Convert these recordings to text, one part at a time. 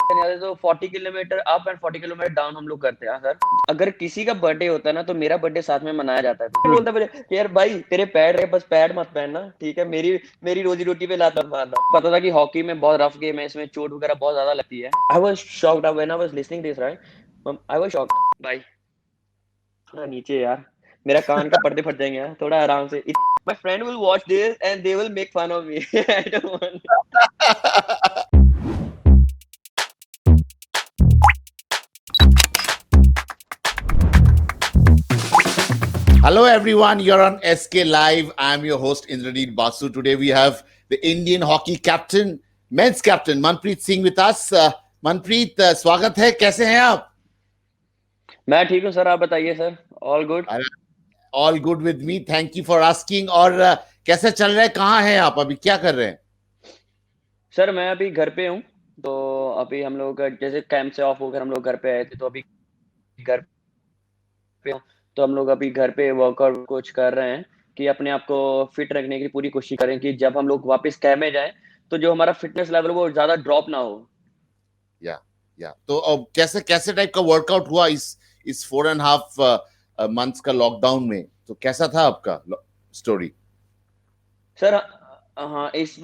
तो 40 kilometre up and 40 kilometre down हम लोग करते हैं सर। अगर किसी का बर्थडे होता है ना तो मेरा बर्थडे साथ में मनाया जाता है। तो बोलता है कि यार भाई तेरे पैड है, बस पैड मत पहनना, ठीक है, मेरी मेरी रोजी रोटी पे लात मत मारना। पता था कि हॉकी में बहुत रफ गेम है, इसमें चोट वगैरह बहुत ज्यादा लगती है। आई was shocked when I was listening this, right, I was shocked भाई। थोड़ा नीचे यार, मेरा कान का पर्दे फट जाएंगे यार, थोड़ा आराम से। My friend will watch this and they will make fun of me. I don't want. Hello everyone, you're on SK Live. I'm your host Indraneet Basu. Today we have the Indian hockey captain, men's captain Manpreet Singh with us. Manpreet, स्वागत है, कैसे हैं आप? मैं ठीक हूँ sir, आप बताइए sir. All good. All good with me. Thank you for asking. और कैसे चल रहा है? कहाँ हैं आप अभी? क्या कर रहे हैं? सर मैं अभी घर पे हूँ। तो अभी हम लोग जैसे कैंप से ऑफ होकर हम लोग घर पे आए थे, तो अभी घर पे हूँ। तो हम लोग अभी घर पे वर्कआउट कुछ कर रहे हैं कि अपने आप को फिट रखने की पूरी कोशिश करें कि जब हम लोग वापस कैंप में जाएं तो जो हमारा फिटनेस लेवल वो ज्यादा ड्रॉप ना हो। या या तो अब कैसे कैसे टाइप का वर्कआउट हुआ इस 4.5 मंथ्स का लॉकडाउन में? तो कैसा था आपका स्टोरी? सर हाँ, इस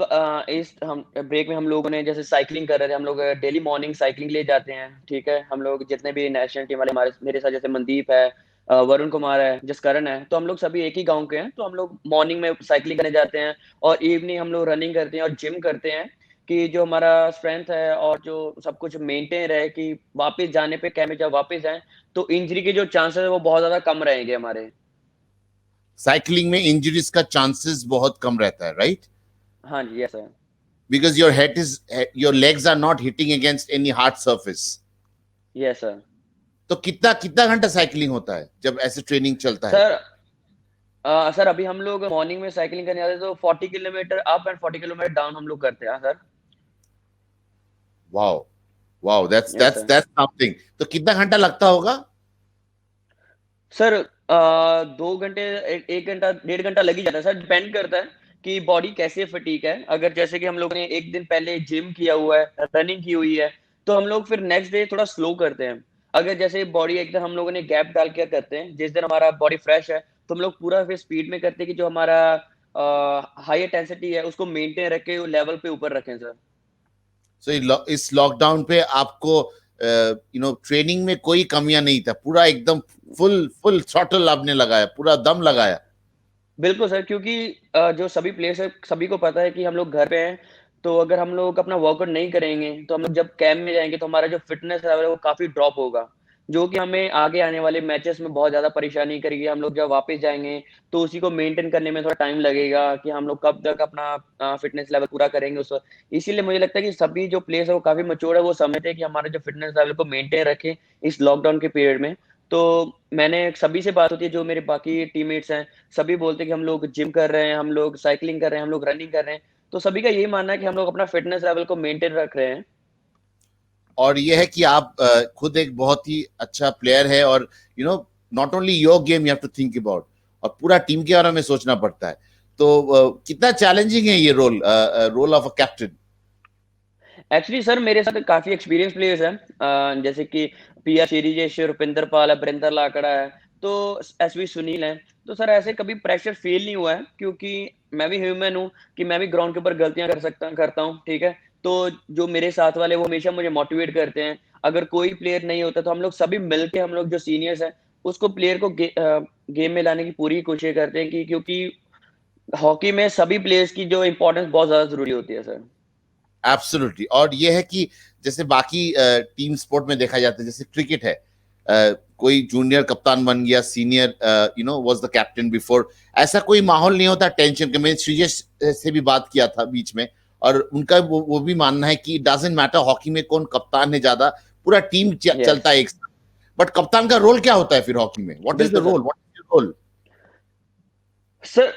हम ब्रेक में हम लोगों ने जैसे साइकिलिंग कर रहे थे। हम लोग डेली मॉर्निंग साइकिलिंग ले जाते हैं, ठीक है। हम लोग जितने भी नेशनल टीम वाले हमारे मेरे साथ, जैसे मनदीप है, वरुण कुमार है, जसकरण है, तो हम लोग सभी एक ही गांव के हैं। तो हम लोग मॉर्निंग में साइकिलिंग करने जाते हैं और इवनिंग हम लोग रनिंग करते हैं और जिम करते हैं कि जो हमारा स्ट्रेंथ है और जो सब कुछ मेंटेन रहे कि वापस जाने पे कैंप में जब वापस जाए तो इंजरी के जो चांसेस है वो बहुत ज्यादा कम रहेंगे हमारे। साइकिलिंग में इंजरीज का चांसेस बहुत कम रहता है, राइट? हाँ जी, yes sir. Because your legs are not hitting against any hard surface. Yes sir. तो कितना कितना घंटा साइकिलिंग होता है जब ऐसे ट्रेनिंग चलता है सर तो? सर अभी हम लोग मॉर्निंग में साइकिलिंग करने जाते हैं तो 40 kilometre up and 40 kilometre down हम लोग करते हैं sir. Wow, wow, that's yes that's sir. That's something. तो कितना घंटा लगता होगा? सर 2 घंटे, 1 घंटा, 1.5 घंटा लग ही जाता है सर। डिपेंड करता है कि बॉडी कैसे फटीक है। अगर जैसे कि हम लोग ने एक दिन पहले जिम किया हुआ है, रनिंग की हुई है, तो हम लोग फिर नेक्स्ट डे थोड़ा स्लो करते हैं। अगर जैसे बॉडी एकदम हम लोगों ने गैप डाल के करते हैं, जिस दिन हमारा बॉडी फ्रेश है तो हम लोग पूरा फिर स्पीड में करते हैं कि जो हमारा हाई इंटेंसिटी है उसको मेंटेन रख के लेवल पे ऊपर रखें सर। सो इस लॉकडाउन पे आपको ट्रेनिंग में कोई कमियां नहीं था, पूरा एकदम फुल फुल थ्रॉटल आपने लगाया, पूरा दम लगाया? बिल्कुल सर, क्योंकि जो सभी प्लेयर्स है सभी को पता है कि हम लोग घर पे हैं। तो अगर हम लोग अपना वर्कआउट नहीं करेंगे तो हम लोग जब कैंप में जाएंगे तो हमारा जो फिटनेस लेवल है वो काफी ड्रॉप होगा, जो कि हमें आगे आने वाले मैचेस में बहुत ज्यादा परेशानी करेगी। हम लोग जब वापस जाएंगे तो उसी को मेंटेन करने में थोड़ा टाइम लगेगा कि हम लोग कब तक अपना फिटनेस लेवल पूरा करेंगे उस वक्त। इसीलिए मुझे लगता है कि सभी जो प्लेयर्स है वो काफी मच्योर है, वो समझते हैं कि हमारा जो फिटनेस लेवल को मेंटेन रखें इस लॉकडाउन के पीरियड में। तो मैंने सभी से बात होती है, जो मेरे बाकी टीममेट्स हैं सभी बोलते हैं कि हम लोग जिम कर रहे हैं, हम लोग साइकिलिंग कर रहे हैं, हम लोग रनिंग कर रहे हैं। तो सभी का यही मानना है कि हम लोग अपना फिटनेस लेवल को मेंटेन रख रहे हैं। और यह है कि आप खुद एक बहुत ही अच्छा प्लेयर है, और not only your game you have to think about, और पूरा टीम के बारे में सोचना पड़ता है। तो कितना चैलेंजिंग है ये role of a captain? Actually sir मेरे साथ काफी एक्सपीरियंस प्लेयर्स हैं, जैसे कि पीआर श्रीजेश, रुपिंदर पाल है, बरिंदर लाकड़ा है, तो एसवी सुनील है। तो सर ऐसे कभी प्रेशर फील नहीं हुआ है, क्योंकि मैं भी ह्यूमन हूँ कि मैं भी ग्राउंड के ऊपर गलतियां करता हूँ, ठीक है। तो जो मेरे साथ वाले वो हमेशा मुझे मोटिवेट करते हैं। अगर कोई प्लेयर नहीं होता तो हम लोग सभी मिलके, हम लोग जो सीनियर्स हैं उसको प्लेयर को गेम में लाने की पूरी कोशिश करते हैं कि क्योंकि हॉकी में सभी प्लेयर्स की जो इम्पोर्टेंस बहुत ज्यादा जरूरी होती है सर। एब्सोल्युटली। और ये है कि जैसे बाकी टीम स्पोर्ट में देखा जाता है, जैसे क्रिकेट है, कोई जूनियर कप्तान बन गया, senior was the captain before, ऐसा कोई माहौल नहीं होता टेंशन का। मैंने श्रीजेश से भी बात किया था बीच में, और उनका वो भी मानना है कि डजंट मैटर हॉकी में कौन कप्तान है, ज्यादा पूरा टीम यस। चलता है एक साथ। बट कप्तान का रोल क्या होता है फिर हॉकी में? व्हाट इज द बिल्कुल role, sir. What is your role? Sir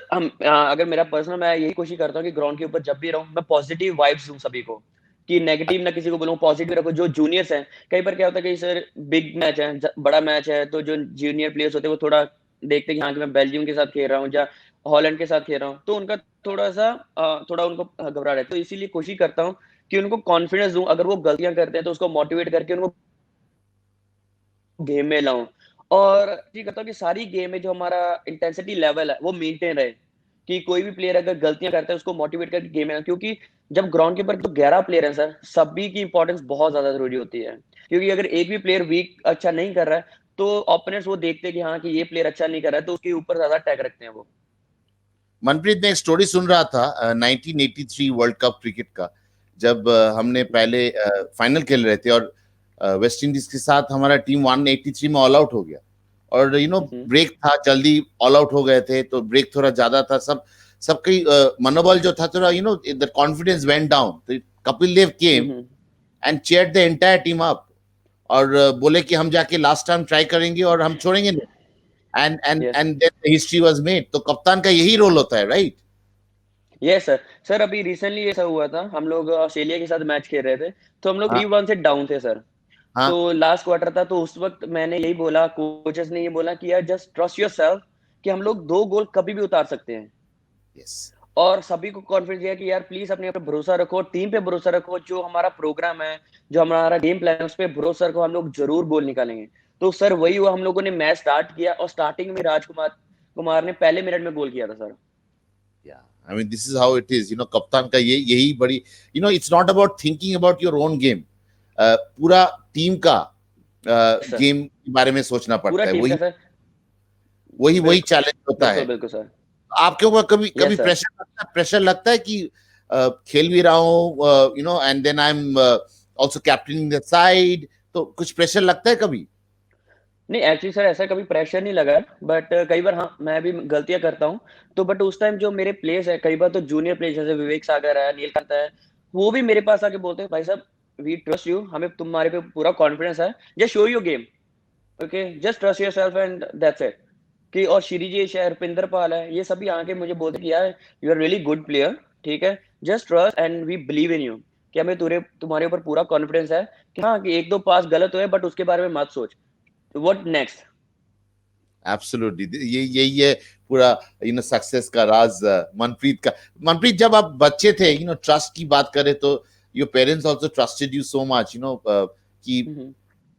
अगर मेरा पर्सनल, मैं यही कोशिश करता हूँ कि ग्राउंड के ऊपर जब भी रहूँ मैं पॉजिटिव वाइब्स दूं सभी को, कि नेगेटिव ना किसी को बोलूं, पॉजिटिव रखो। जो जूनियर्स हैं, कई बार क्या होता है कि सर बिग मैच है, बड़ा मैच है, तो जो जूनियर प्लेयर्स होते हैं वो थोड़ा देखते हैं कि हाँ कि मैं बेल्जियम के साथ खेल रहा हूँ या हॉलैंड के साथ खेल रहा हूँ, तो उनका थोड़ा सा थोड़ा उनको घबरा रहता है। तो इसीलिए कोशिश करता हूँ कि उनको कॉन्फिडेंस दूं, अगर वो गलतियां करते हैं तो उसको मोटिवेट करके उनको गेम में लाऊं। और ये करता हूँ कि सारी गेम में जो हमारा इंटेंसिटी लेवल है वो मेंटेन रहे, कि कोई भी प्लेयर अगर गलतियां करता है उसको मोटिवेट करके गेम में, क्योंकि जब ग्राउंड के ऊपर जो 11 प्लेयर हैं सर, सभी की इंपॉर्टेंस बहुत ज्यादा जरूरी होती है। क्योंकि अगर एक भी प्लेयर वीक अच्छा नहीं कर रहा है तो ओपोनेंट्स वो देखते हैं कि हाँ, कि ये प्लेयर अच्छा नहीं कर रहा है, तो उसके ऊपर ज्यादा अटैक रखते हैं वो। मनप्रीत, ने एक स्टोरी सुन रहा था 1983 वर्ल्ड कप क्रिकेट का, जब हमने पहले फाइनल खेल रहे थे और वेस्ट इंडीज के साथ हमारा टीम 183 में ऑल आउट हो गया। और हम्म, ब्रेक था, जल्दी ऑल आउट हो गए थे, तो ब्रेक थोड़ा ज्यादा था, सबकी मनोबल जो था थोड़ा द कॉन्फिडेंस वेंट डाउन। तो Kapil Dev came hmm, and cheered the entire team up, और बोले कि हम जाके लास्ट टाइम ट्राई करेंगे और हम छोड़ेंगे नहीं। And and yes, and then history was made. तो कप्तान का यही रोल होता है, राइट? Yes sir. सर अभी रिसेंटली ऐसा हुआ था, हम लोग ऑस्ट्रेलिया के साथ मैच खेल रहे थे, तो हम लोग हाँ, 3-1 से डाउन थे सर। हाँ। तो लास्ट क्वार्टर था, तो उस वक्त मैंने यही बोला, कोचेस ने ये बोला कि यार जस्ट ट्रस्ट योरसेल्फ, कि हम लोग 2 गोल कभी भी उतार सकते हैं। यस। और सभी को कॉन्फिडेंस दिया कि यार प्लीज अपने पे भरोसा रखो, टीम पे भरोसा रखो, जो हमारा प्रोग्राम है, जो हमारा गेम प्लान है, उस पर भरोसा रखो, हम लोग जरूर गोल निकालेंगे। तो सर वही हुआ, हम लोगों ने मैच स्टार्ट किया और स्टार्टिंग में राजकुमार कुमार ने पहले मिनट में गोल किया था sir. Yeah, I mean, this is how it is. कप्तान का ये यही बड़ी, it's not about thinking about your own game. पूरा टीम का सर गेम के बारे में सोचना पूरा पड़ता है। टीम का वही सर। वही वही बिल्कुल, चैलेंज होता है। बिल्कुल, बिल्कुल सर। आपके ऊपर कभी कभी यस सर। प्रेशर लगता है कि खेल भी रहा हूँ, and then I am also captaining the side, तो कुछ प्रेशर लगता है कभी? नहीं, एक्चुअली सर ऐसा कभी प्रेशर नहीं लगा, बट कई बार हाँ, मैं भी गलतियां करता हूँ। तो बट उस टाइम जो मेरे प्लेयर्स है, कई बार तो जूनियर प्लेयर्स जैसे विवेक सागर है, नीलकांत है, वो भी मेरे पास आके बोलते हैं भाई साहब, वी ट्रस्ट यू, हमें तुम्हारे पे पूरा कॉन्फिडेंस है, just show your game, okay, just trust your self and that's it. कि और श्रीजेश है, रुपिंदर पाल है, ये सभी आके मुझे बोलते कि यार you are really good player, ठीक है, just trust and we believe in you, कि हमें तुम्हारे ऊपर पूरा कॉन्फिडेंस है, कि हाँ, कि एक दो पास गलत हुए बट उसके बारे में मत सोच, व्हाट नेक्स्ट। एब्सोल्युटली, ये यही है पूरा सक्सेस का राज मनप्रीत का। मनप्रीत, जब आप बच्चे थे, ट्रस्ट की बात करें तो your parents also trusted you so much, कि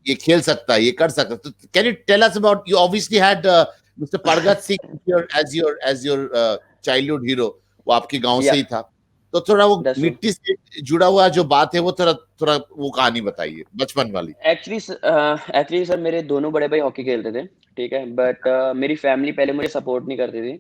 ये खेल सकता है, ये कर सकता है। तो can you tell us about, you obviously had mister Pargat Singh as your childhood hero, वो आपके गांव से या ही था। तो थोड़ा वो दैट्स ट्रू। मिट्टी से जुड़ा हुआ जो बात है, वो थोड़ा थोड़ा वो कहानी बताइए, बचपन वाली। एक्चुअली सर मेरे दोनों बड़े भाई हॉकी खेलते थे, ठीक है, बट मेरी फैमिली पहले मुझे सपोर्ट नहीं करती थी।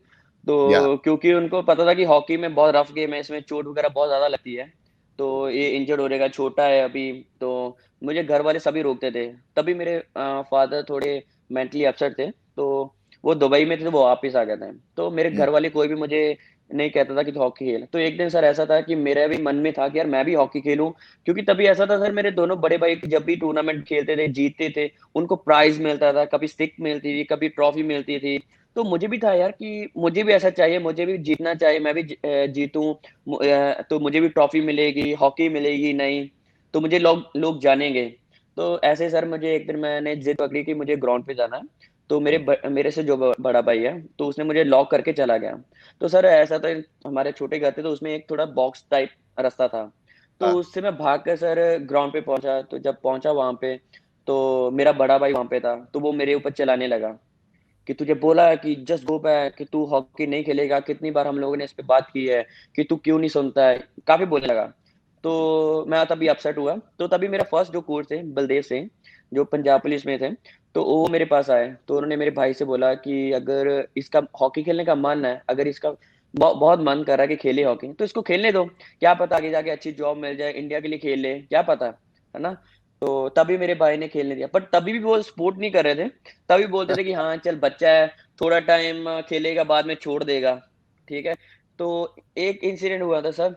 तो या क्योंकि उनको पता था कि हॉकी में बहुत रफ गेम है, इसमें चोट वगैरह बहुत ज्यादा लगती है, तो ये इंजर्ड हो जाएगा, छोटा है अभी। तो मुझे घर वाले सभी रोकते थे। तभी मेरे फादर थोड़े मेंटली अपसेट थे, तो वो दुबई में थे, तो वो वापस आ गए थे। तो मेरे घर वाले कोई भी मुझे नहीं कहता था कि तू हॉकी खेल। तो एक दिन सर ऐसा था कि मेरा भी मन में था कि यार मैं भी हॉकी खेलूं, क्योंकि तभी ऐसा था सर, मेरे दोनों बड़े भाई जब भी टूर्नामेंट खेलते थे, जीतते थे, उनको प्राइज मिलता था, कभी स्टिक मिलती थी, कभी ट्रॉफी मिलती थी। तो मुझे भी था यार कि मुझे भी ऐसा चाहिए, मुझे भी जीतना चाहिए, मैं भी जीतूं, तो मुझे भी ट्रॉफी मिलेगी, हॉकी मिलेगी नहीं, तो मुझे लोग लोग जानेंगे। तो ऐसे सर मुझे एक दिन मैंने जिद पकड़ी कि मुझे ग्राउंड पे जाना है। तो मेरे से जो बड़ा भाई है, तो उसने मुझे लॉक करके चला गया। तो सर ऐसा था, हमारे छोटे घर थे, तो उसमें एक थोड़ा बॉक्स टाइप रास्ता था। तो उससे मैं भाग कर सर ग्राउंड पे पहुंचा। तो जब पहुंचा वहां पे, तो मेरा बड़ा भाई वहां पे था, तो वो मेरे ऊपर चलाने लगा कि तुझे बोला है कि जस्ट गो बैक, कि तू हॉकी नहीं खेलेगा, कितनी बार हम लोगों ने इस पे बात की है, कि तू क्यों नहीं सुनता है, काफी बोलने लगा। तो मैं तभी अपसेट हुआ। तो तभी मेरा फर्स्ट जो कोच थे बलदेव सिंह, जो पंजाब पुलिस में थे, तो वो मेरे पास आए। तो उन्होंने मेरे भाई से बोला कि अगर इसका हॉकी खेलने का मन है, अगर इसका बहुत मन कर रहा है कि खेले हॉकी, तो इसको खेलने दो, क्या पता आगे जाके अच्छी जॉब मिल जाए, इंडिया के लिए खेल ले, क्या पता, है ना। तो तभी मेरे भाई ने खेलने दिया, बट तभी भी वो सपोर्ट नहीं कर रहे थे। तभी बोलते थे कि हाँ चल बच्चा है, थोड़ा टाइम खेलेगा, बाद में छोड़ देगा, ठीक है। तो एक इंसिडेंट हुआ था सर,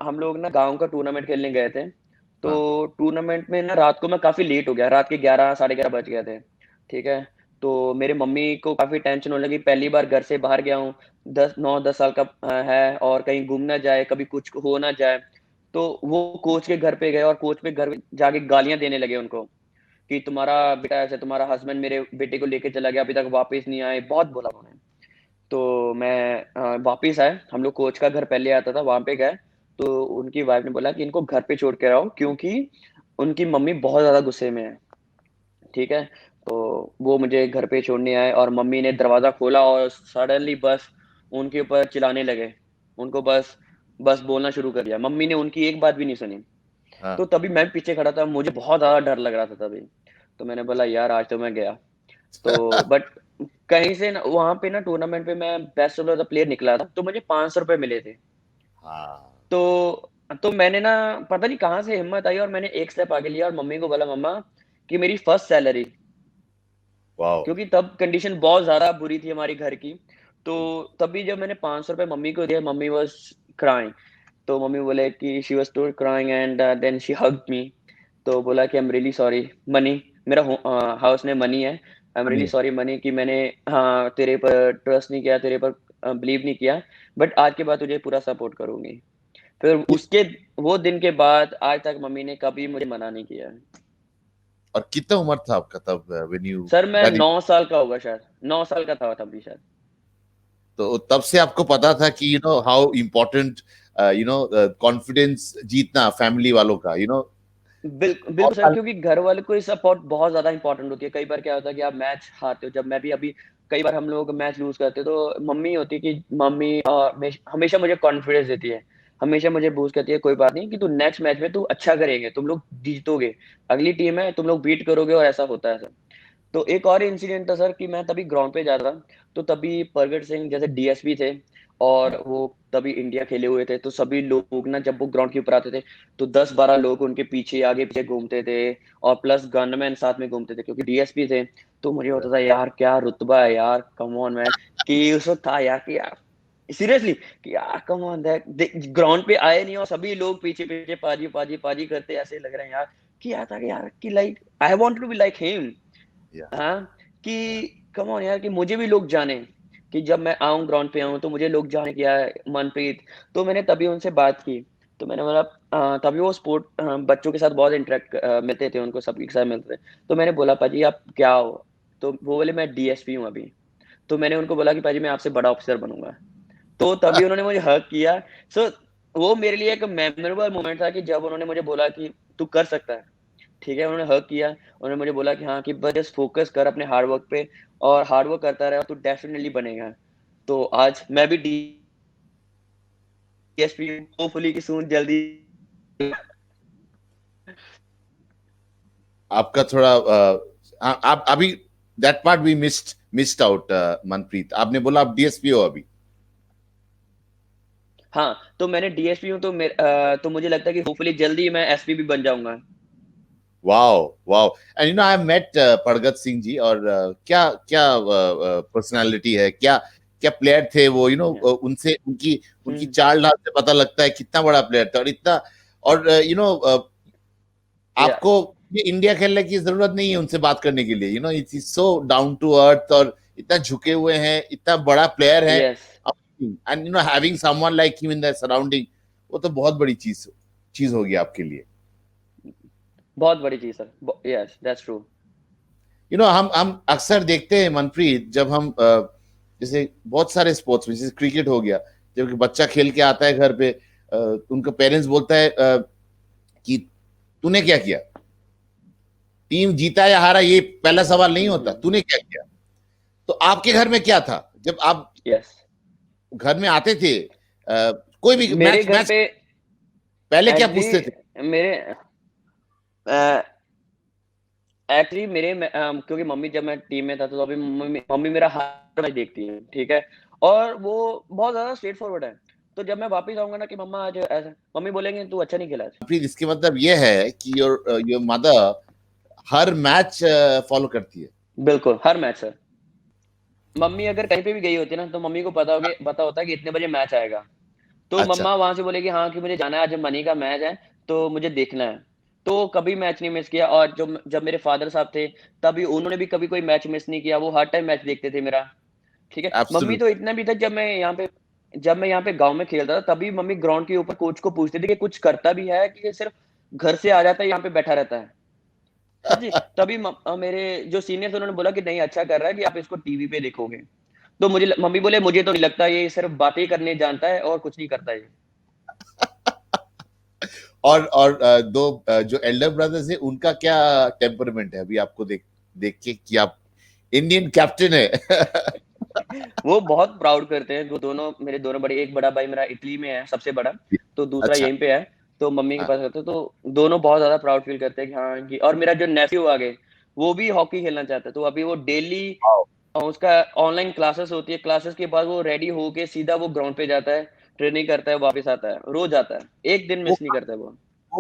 हम लोग ना गांव का टूर्नामेंट खेलने गए थे। तो हाँ, टूर्नामेंट में ना रात को मैं काफी लेट हो गया, रात के 11 साढ़े 11 बज गए थे, ठीक है। तो मेरे मम्मी को काफी टेंशन होने लगी, पहली बार घर से बाहर गया हूँ, 10 9 10 साल का है, और कहीं घूम ना जाए, कभी कुछ हो ना जाए। तो वो कोच के घर पे गए और कोच पे घर जाके गालियां देने लगे उनको, कि तुम्हारा बेटा ऐसे, तुम्हारा हस्बैंड मेरे बेटे को लेके चला गया, अभी तक वापस नहीं आए, बहुत बोला उन्होंने। तो मैं वापिस आए, हम लोग कोच का घर पहले आता था, वहां पे गए। तो उनकी वाइफ ने बोला कि इनको घर पे छोड़ के आओ, क्योंकि उनकी मम्मी बहुत ज्यादा गुस्से में है। ठीक है। तो वो मुझे घर पे छोड़ने आए और मम्मी ने दरवाजा खोला और सडनली बस उनके ऊपर चिल्लाने लगे। उनको बस बस बोलना शुरू कर दिया। मम्मी ने उनकी एक बात भी नहीं सुनी। हाँ। तो तभी मैं पीछे खड़ा था, मुझे बहुत ज्यादा डर लग रहा था तभी। तो मैंने बोला यार आज तो मैं गया। तो बट कहीं से ना वहां पे ना टूर्नामेंट पे मैं बेस्ट ऑफ द प्लेयर निकला था, तो मुझे 500 रुपए मिले थे। हाँ। तो मैंने ना पता नहीं कहाँ से हिम्मत आई और मैंने एक स्टेप आगे लिया और मम्मी को बोला मम्मा कि मेरी फर्स्ट सैलरी, वाओ। क्योंकि तब कंडीशन बहुत ज्यादा बुरी थी हमारी घर की। तो तभी जब मैंने 500 रुपए मम्मी को दिया, मम्मी वॉज क्राइंग। तो मम्मी बोले कि she was too crying and then she hugged me. तो बोला कि I am really sorry money, मेरा हाउस में मनी है। I am really money. Sorry money कि मैंने हाँ तेरे पर ट्रस्ट नहीं किया, तेरे पर बिलीव नहीं किया। बट आज के बाद तुझे पूरा सपोर्ट करूंगी। फिर उसके वो दिन के बाद आज तक मम्मी ने कभी मुझे मना नहीं किया है। और कितना उम्र था आपका तब व्हेन यू सर मैं व्हेन यू 9 साल का होगा शायद, 9 साल का था तब भी शायद। तो तब से आपको पता था कि हाउ इम्पोर्टेंट कॉन्फिडेंस जीतना फैमिली वालों का बिल्कुल बिल्कुल सर, और क्योंकि घर वाले को सपोर्ट बहुत ज्यादा इंपॉर्टेंट होती है। कई बार क्या होता है कि आप मैच हारते हो, जब मैं भी अभी कई बार हम लोग मैच लूज करते हैं तो मम्मी होती है कि मम्मी हमेशा मुझे कॉन्फिडेंस देती है, हमेशा मुझे बूस्ट करती है, कोई बात नहीं कि तू नेक्स्ट मैच में तू अच्छा करेंगे, तुम लोग जीतोगे, अगली टीम है तुम लोग बीट करोगे, और ऐसा होता है सर। तो एक और इंसिडेंट था सर कि मैं तभी ग्राउंड पे जा रहा था। तो तभी प्रगट सिंह जैसे डीएसपी थे, और वो तभी इंडिया खेले हुए थे। तो सभी लोग ना जब वो ग्राउंड के ऊपर आते थे तो 10-12 लोग उनके पीछे आगे पीछे घूमते थे, और प्लस गनमैन साथ में घूमते थे क्योंकि डीएसपी थे। तो मुझे होता था यार क्या रुतबा है यार, कम ऑन मैन, कि उस वक्त था यार कि यार सीरियसली कि यार कम ऑन दैट ग्राउंड पे आए नहीं और सभी लोग पीछे पीछे पाजी पाजी पाजी करते ऐसे लग रहे हैं यार, कि यार था कि यार कि like I want to be like him. या हाँ, कि कम ऑन यार कि मुझे भी लोग जाने, कि जब मैं आऊँ ग्राउंड पे आऊँ तो मुझे लोग जाने कि यार मनप्रीत। तो मैंने तभी उनसे बात की। तो मैंने बोला तभी वो स्पोर्ट बच्चों के साथ बहुत इंटरेक्ट मिलते थे, उनको सबके साथ मिलते थे। तो मैंने बोला पाजी आप क्या हो? तो वो बोले मैं डीएसपी हूँ अभी। तो मैंने उनको बोला कि पाजी मैं आपसे बड़ा ऑफिसर बनूंगा। तो तभी उन्होंने मुझे हग किया। सो वो मेरे लिए एक मेमोरेबल मोमेंट था कि जब उन्होंने मुझे बोला कि तू कर सकता है। ठीक है, उन्होंने हग किया, उन्होंने मुझे बोला कि हाँ कि बस जस्ट फोकस कर अपने हार्ड वर्क पे, और हार्ड वर्क करता रहे तो डेफिनेटली बनेगा। तो आज मैं भी डीएसपी होपफुली कि सून जल्दी। आपका थोड़ा आप अभी that part we missed out Manpreet आपने बोला आप डीएसपी हो अभी हाँ, तो मैंने डीएसपी हूँ तो तो मुझे लगता है कि होपफुली जल्दी मैं एसपी भी बन जाऊंगा। Wow wow and I have met Pargat Singh ji और क्या क्या पर्सनालिटी है क्या क्या प्लेयर थे वो उनसे उनकी उनकी हम्म। चाल ढाल से पता लगता है कितना बड़ा प्लेयर था और इतना और या आपको ये इंडिया खेलने की जरूरत नहीं है उनसे बात करने के लिए it is so down to earth और इतना झुके हुए हैं इतना बड़ा प्लेयर है yes, and having someone like him in the surrounding वो तो बहुत बड़ी चीज चीज होगी आपके लिए बहुत बड़ी चीज सर, यस दैट्स ट्रू। हम अक्सर देखते हैं मनप्रीत जब हम जैसे बहुत सारे स्पोर्ट्स में जैसे क्रिकेट हो गया जब बच्चा खेल के आता है घर पे उनका पेरेंट्स बोलता है कि तूने क्या किया टीम जीता या हारा ये पहला सवाल नहीं होता तूने क्या किया तो आपके घर में क्या था जब आप यस, घर में आते थे कोई भी मेरे मैच घर मैच पे पहले क्या एक्चुअली पूछते थे मेरे एक्चुअली क्योंकि मम्मी जब मैं टीम में था तो अभी मम्मी मम्मी मेरा हर मैच देखती है, ठीक है। और वो बहुत ज्यादा स्ट्रेट फॉरवर्ड है। तो जब मैं वापस आऊंगा ना कि मम्मा आज ऐसा, मम्मी बोलेंगे तू अच्छा नहीं खेला आज। फिर इसके मतलब ये है कि your your mother her match follow करती है बिल्कुल हर मैच सर। मम्मी अगर कहीं पे भी गई होती है ना तो मम्मी को पता होता है कि इतने बजे मैच आएगा। तो अच्छा मम्मा वहां से बोलेगी हाँ कि मुझे जाना है, आज मनी का मैच है तो मुझे देखना है। तो कभी मैच नहीं मिस किया। और जो जब मेरे फादर साहब थे तभी उन्होंने भी कभी कोई मैच मिस नहीं किया, वो हर टाइम मैच देखते थे मेरा। ठीक है, मम्मी एब्सोल्युट तो इतना भी था जब मैं यहाँ पे गांव में खेलता था तभी मम्मी ग्राउंड के ऊपर कोच को पूछती थी कि कुछ करता भी है कि ये सिर्फ घर से आ जाता है यहाँ पे बैठा रहता है। सच्ची, तभी मेरे जो सीनियर्स उन्होंने बोला कि नहीं अच्छा कर रहा है कि आप इसको टीवी पे देखोगे। तो मम्मी बोले मुझे तो नहीं लगता, ये सिर्फ बातें करने जानता है और कुछ नहीं करता ये। दो जो एल्डर ब्रदर्स है उनका क्या टेम्परमेंट है अभी आपको देख देख के कि आप इंडियन कैप्टन है? वो बहुत प्राउड करते हैं, वो दोनों मेरे दोनों बड़े, एक बड़ा भाई मेरा इटली में है सबसे बड़ा, तो दूसरा अच्छा। यहीं पे है, तो मम्मी के हाँ। पास रहते हैं, तो दोनों बहुत ज्यादा प्राउड फील करते हैं कि हाँ कि, और मेरा जो नेफ्यू आगे वो भी हॉकी खेलना चाहता है, तो अभी वो डेली वाओ। उसका ऑनलाइन क्लासेस होती है, क्लासेस के बाद वो रेडी होके सीधा वो ग्राउंड पे जाता है, ट्रेनिंग करता है, वापस आता है, रोज आता है, एक दिन वो मिस नहीं करता है वो।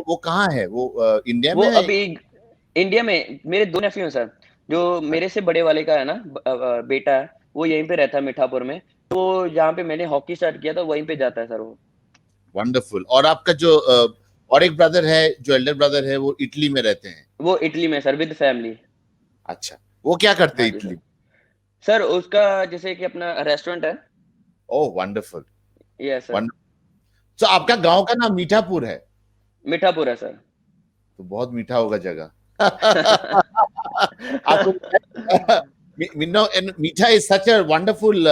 वो कहाँ है वो, इंडिया वो में है? अभी इंडिया में मेरे दो नेफ्यू हैं सर, जो मेरे से बड़े वाले का है ना बेटा है, वो यहीं पे रहता है मीठापुर में, तो जहाँ पे मैंने हॉकी स्टार्ट किया था वहीं पे जाता है सर वो। वंडरफुल। और आपका जो और एक ब्रदर है, जो एल्डर ब्रदर है, वो इटली में रहते हैं? वो इटली में सर विद फैमिली। अच्छा, वो क्या करते हाँ हैं जी इटली सर। में? सर उसका जैसे कि अपना रेस्टोरेंट है। ओह वंडरफुल। Yes sir. वंडरफुल। तो आपका गांव का नाम मीठापुर है? मीठापुर है सर। तो बहुत मीठा होगा जगह। आपको मीठा, मीठा is such a wonderful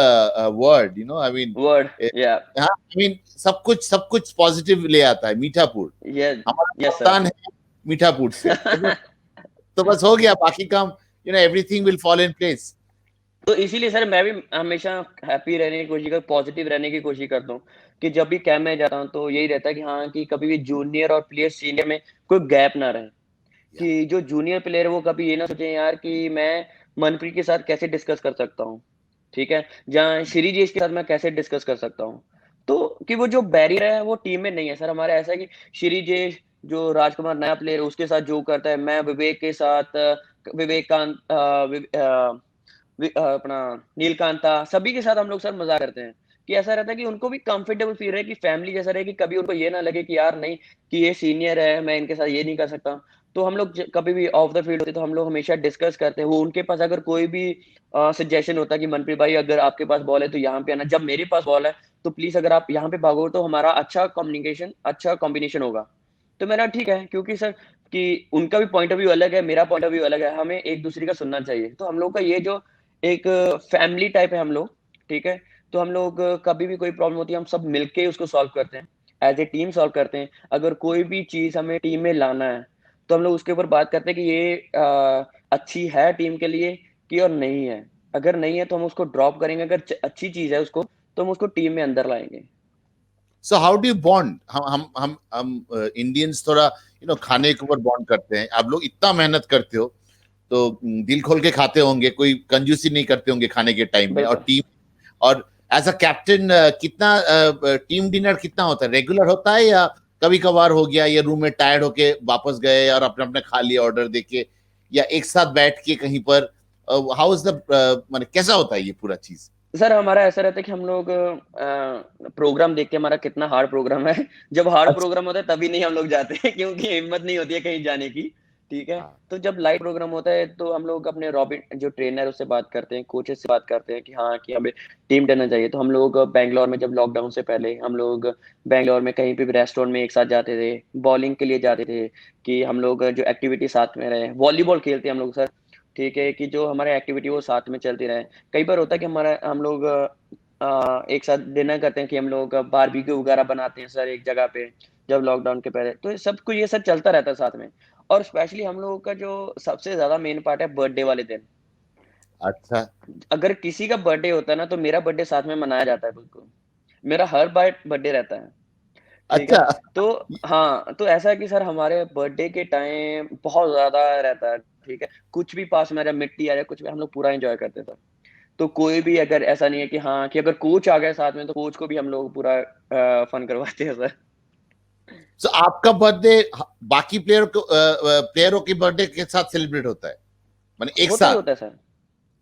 word, I mean, word. या। हाँ, आई मीन सब कुछ पॉजिटिव ले आता है मीठापुर। यस। हमारा यस सर। कप्तान है मीठापुर से, तो बस हो गया, बाकी काम everything will fall in place. तो इसीलिए सर मैं भी हमेशा हैप्पी रहने की कोशिश कर, पॉजिटिव रहने की कोशिश करता हूँ, कि जब भी कैंप में जाता हूँ तो यही रहता है कि हाँ कि कभी भी जूनियर और प्लेयर सीनियर में कोई गैप ना रहे, या कि जो जूनियर प्लेयर है वो कभी ये ना सोचे यार कि मैं मनप्रीत के साथ कैसे डिस्कस कर सकता हूँ, ठीक है, जहाँ श्रीजेश के साथ मैं कैसे डिस्कस कर सकता हूँ, तो कि वो जो बैरियर है वो टीम में नहीं है सर, हमारा ऐसा है कि श्रीजेश जो राजकुमार नया प्लेयर है उसके साथ जो करता है, मैं विवेक के साथ विवेकांत अपना नीलकांता सभी के साथ हम लोग सर मज़ाक करते हैं, कि ऐसा रहता है कि उनको भी कंफर्टेबल फ़ील रहे, कि फैमिली जैसा रहे, कि कभी उनको ये ना लगे कि यार नहीं कि ये सीनियर है, मैं इनके साथ ये नहीं कर सकता। तो हम लोग ज कभी भी ऑफ द फील्ड होते हैं तो हम लोग हमेशा डिस्कस करते हैं। वो उनके पास अगर कोई भी सजेशन होता है कि मनप्रीत भाई अगर आपके पास बॉल है तो यहाँ पे आना, जब मेरे पास बॉल है तो प्लीज़ अगर आप यहाँ पे भागोगे तो हमारा अच्छा कम्युनिकेशन अच्छा कॉम्बिनेशन होगा। तो मैंने कहा ठीक है, क्योंकि सर कि उनका भी पॉइंट ऑफ व्यू अलग है, मेरा पॉइंट ऑफ व्यू अलग है, हमें एक-दूसरे का सुनना चाहिए। तो हम लोग का ये जो एक फैमिली टाइप है हम लोग, ठीक है? तो हम लोग कभी भी कोई प्रॉब्लम होती है, हम सब मिलके उसको सॉल्व करते हैं। एज़ ए टीम सॉल्व करते हैं। अगर कोई भी चीज़ हमें टीम में लाना है, तो हम लोग उसके ऊपर बात करते हैं कि ये अच्छी है टीम के लिए कि और नहीं है। अगर नहीं है तो हम उसको ड्रॉप करेंगे, अगर अच्छी चीज़ है उसको, तो हम उसको टीम में अंदर लाएँगे। So how do you bond? हम इंडियंस थोड़ा खाने के ऊपर बॉन्ड करते हैं, आप लोग इतना मेहनत करते हो, तो दिल खोल के खाते होंगे, कोई कंजूसी नहीं करते होंगे खाने के टाइम में। और बिल्कुल। टीम, और एज अ कैप्टन कितना टीम डिनर कितना होता है, रेगुलर होता है या कभी कभार हो गया, या रूम में टायर्ड होके वापस गए और अपने अपने खा लिया ऑर्डर देके, या एक साथ बैठ के कहीं पर? हाउ इज द, माने कैसा होता है ये पूरा चीज? सर हमारा ऐसा रहता है कि हम लोग प्रोग्राम देख के, हमारा कितना हार्ड प्रोग्राम है, जब हार्ड अच्छा। प्रोग्राम होता है तभी नहीं हम लोग जाते हैं क्योंकि हिम्मत नहीं होती है कहीं जाने की, ठीक है? हाँ। तो जब लाइट प्रोग्राम होता है तो हम लोग अपने रॉबिन जो ट्रेनर है उससे बात करते हैं, कोचेस से बात करते हैं कि हाँ, कि हमें टीम डलना चाहिए। तो हम लोग बैंगलोर में जब लॉकडाउन से पहले हम लोग बैंगलोर में कहीं पे भी रेस्टोरेंट में एक साथ जाते थे, बॉलिंग के लिए जाते थे, कि हम लोग जो एक्टिविटी साथ में रहे, वॉलीबॉल खेलते हैं हम लोग सर, ठीक है? कि जो हमारा एक्टिविटी वो साथ में चलती रहे। कई बार होता है कि हमारा हम लोग एक साथ डिनर करते हैं, कि हम लोग बारबेक्यू वगैरह बनाते हैं सर एक जगह पे, जब लॉकडाउन के पहले। तो ये सब कुछ ये सब चलता रहता है साथ में। और स्पेशली हम लोगों का जो सबसे ज़्यादा मेन पार्ट है बर्थडे वाले दिन। अच्छा। अगर किसी का बर्थडे होता है ना, तो मेरा बर्थडे साथ में मनाया जाता है बिल्कुल। मेरा हर बार बर्थडे रहता है, ठीक है? अच्छा। तो हाँ, तो ऐसा है कि सर हमारे बर्थडे के टाइम बहुत ज़्यादा रहता है, ठीक है? कुछ भी पास में आ जाए, मिट्टी आ जाए, कुछ भी हम लोग पूरा एन्जॉय करते हैं सर। तो कोई भी अगर ऐसा नहीं है कि हाँ, कि अगर कोच आ गया साथ में तो कोच को भी हम लोग पूरा फन करवाते हैं सर। तो आपका बर्थडे बाकी प्लेयरों के बर्थडे के साथ सेलिब्रेट होता है, माने एक होता ही साथ? होता है सर,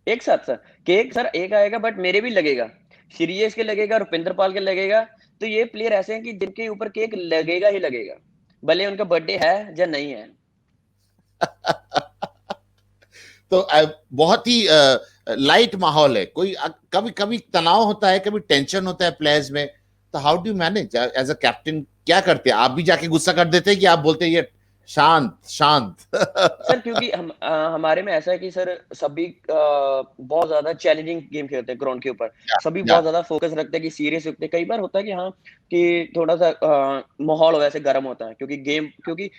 एक साथ सर। केक सर एक आएगा बट मेरे भी लगेगा, श्रेयस के लगेगा, रुपिंदर पाल के लगेगा। तो ये प्लेयर ऐसे हैं कि जिनके ऊपर केक लगेगा ही लगेगा, भले उनका बर्थडे है या नहीं है। तो बहुत ही लाइट माहौल है। कोई कभी कभी तनाव होता है, कभी टेंशन होता है प्लेयर्स में, तो how do manage as a captain? क्या करते हैं आप? भी जाके गुस्सा कर देते हैं कि आप बोलते हैं ये शांत शांत। सर क्योंकि हमारे में ऐसा है कि सर सभी बहुत ज्यादा चैलेंजिंग गेम खेलते हैं ग्राउंड के ऊपर। या सभी या बहुत ज्यादा फोकस रखते हैं कि सीरियस रखते हैं। कई बार होता है कि हाँ कि थोड़ा सा माहौल वैसे गर्म होता है क्योंकि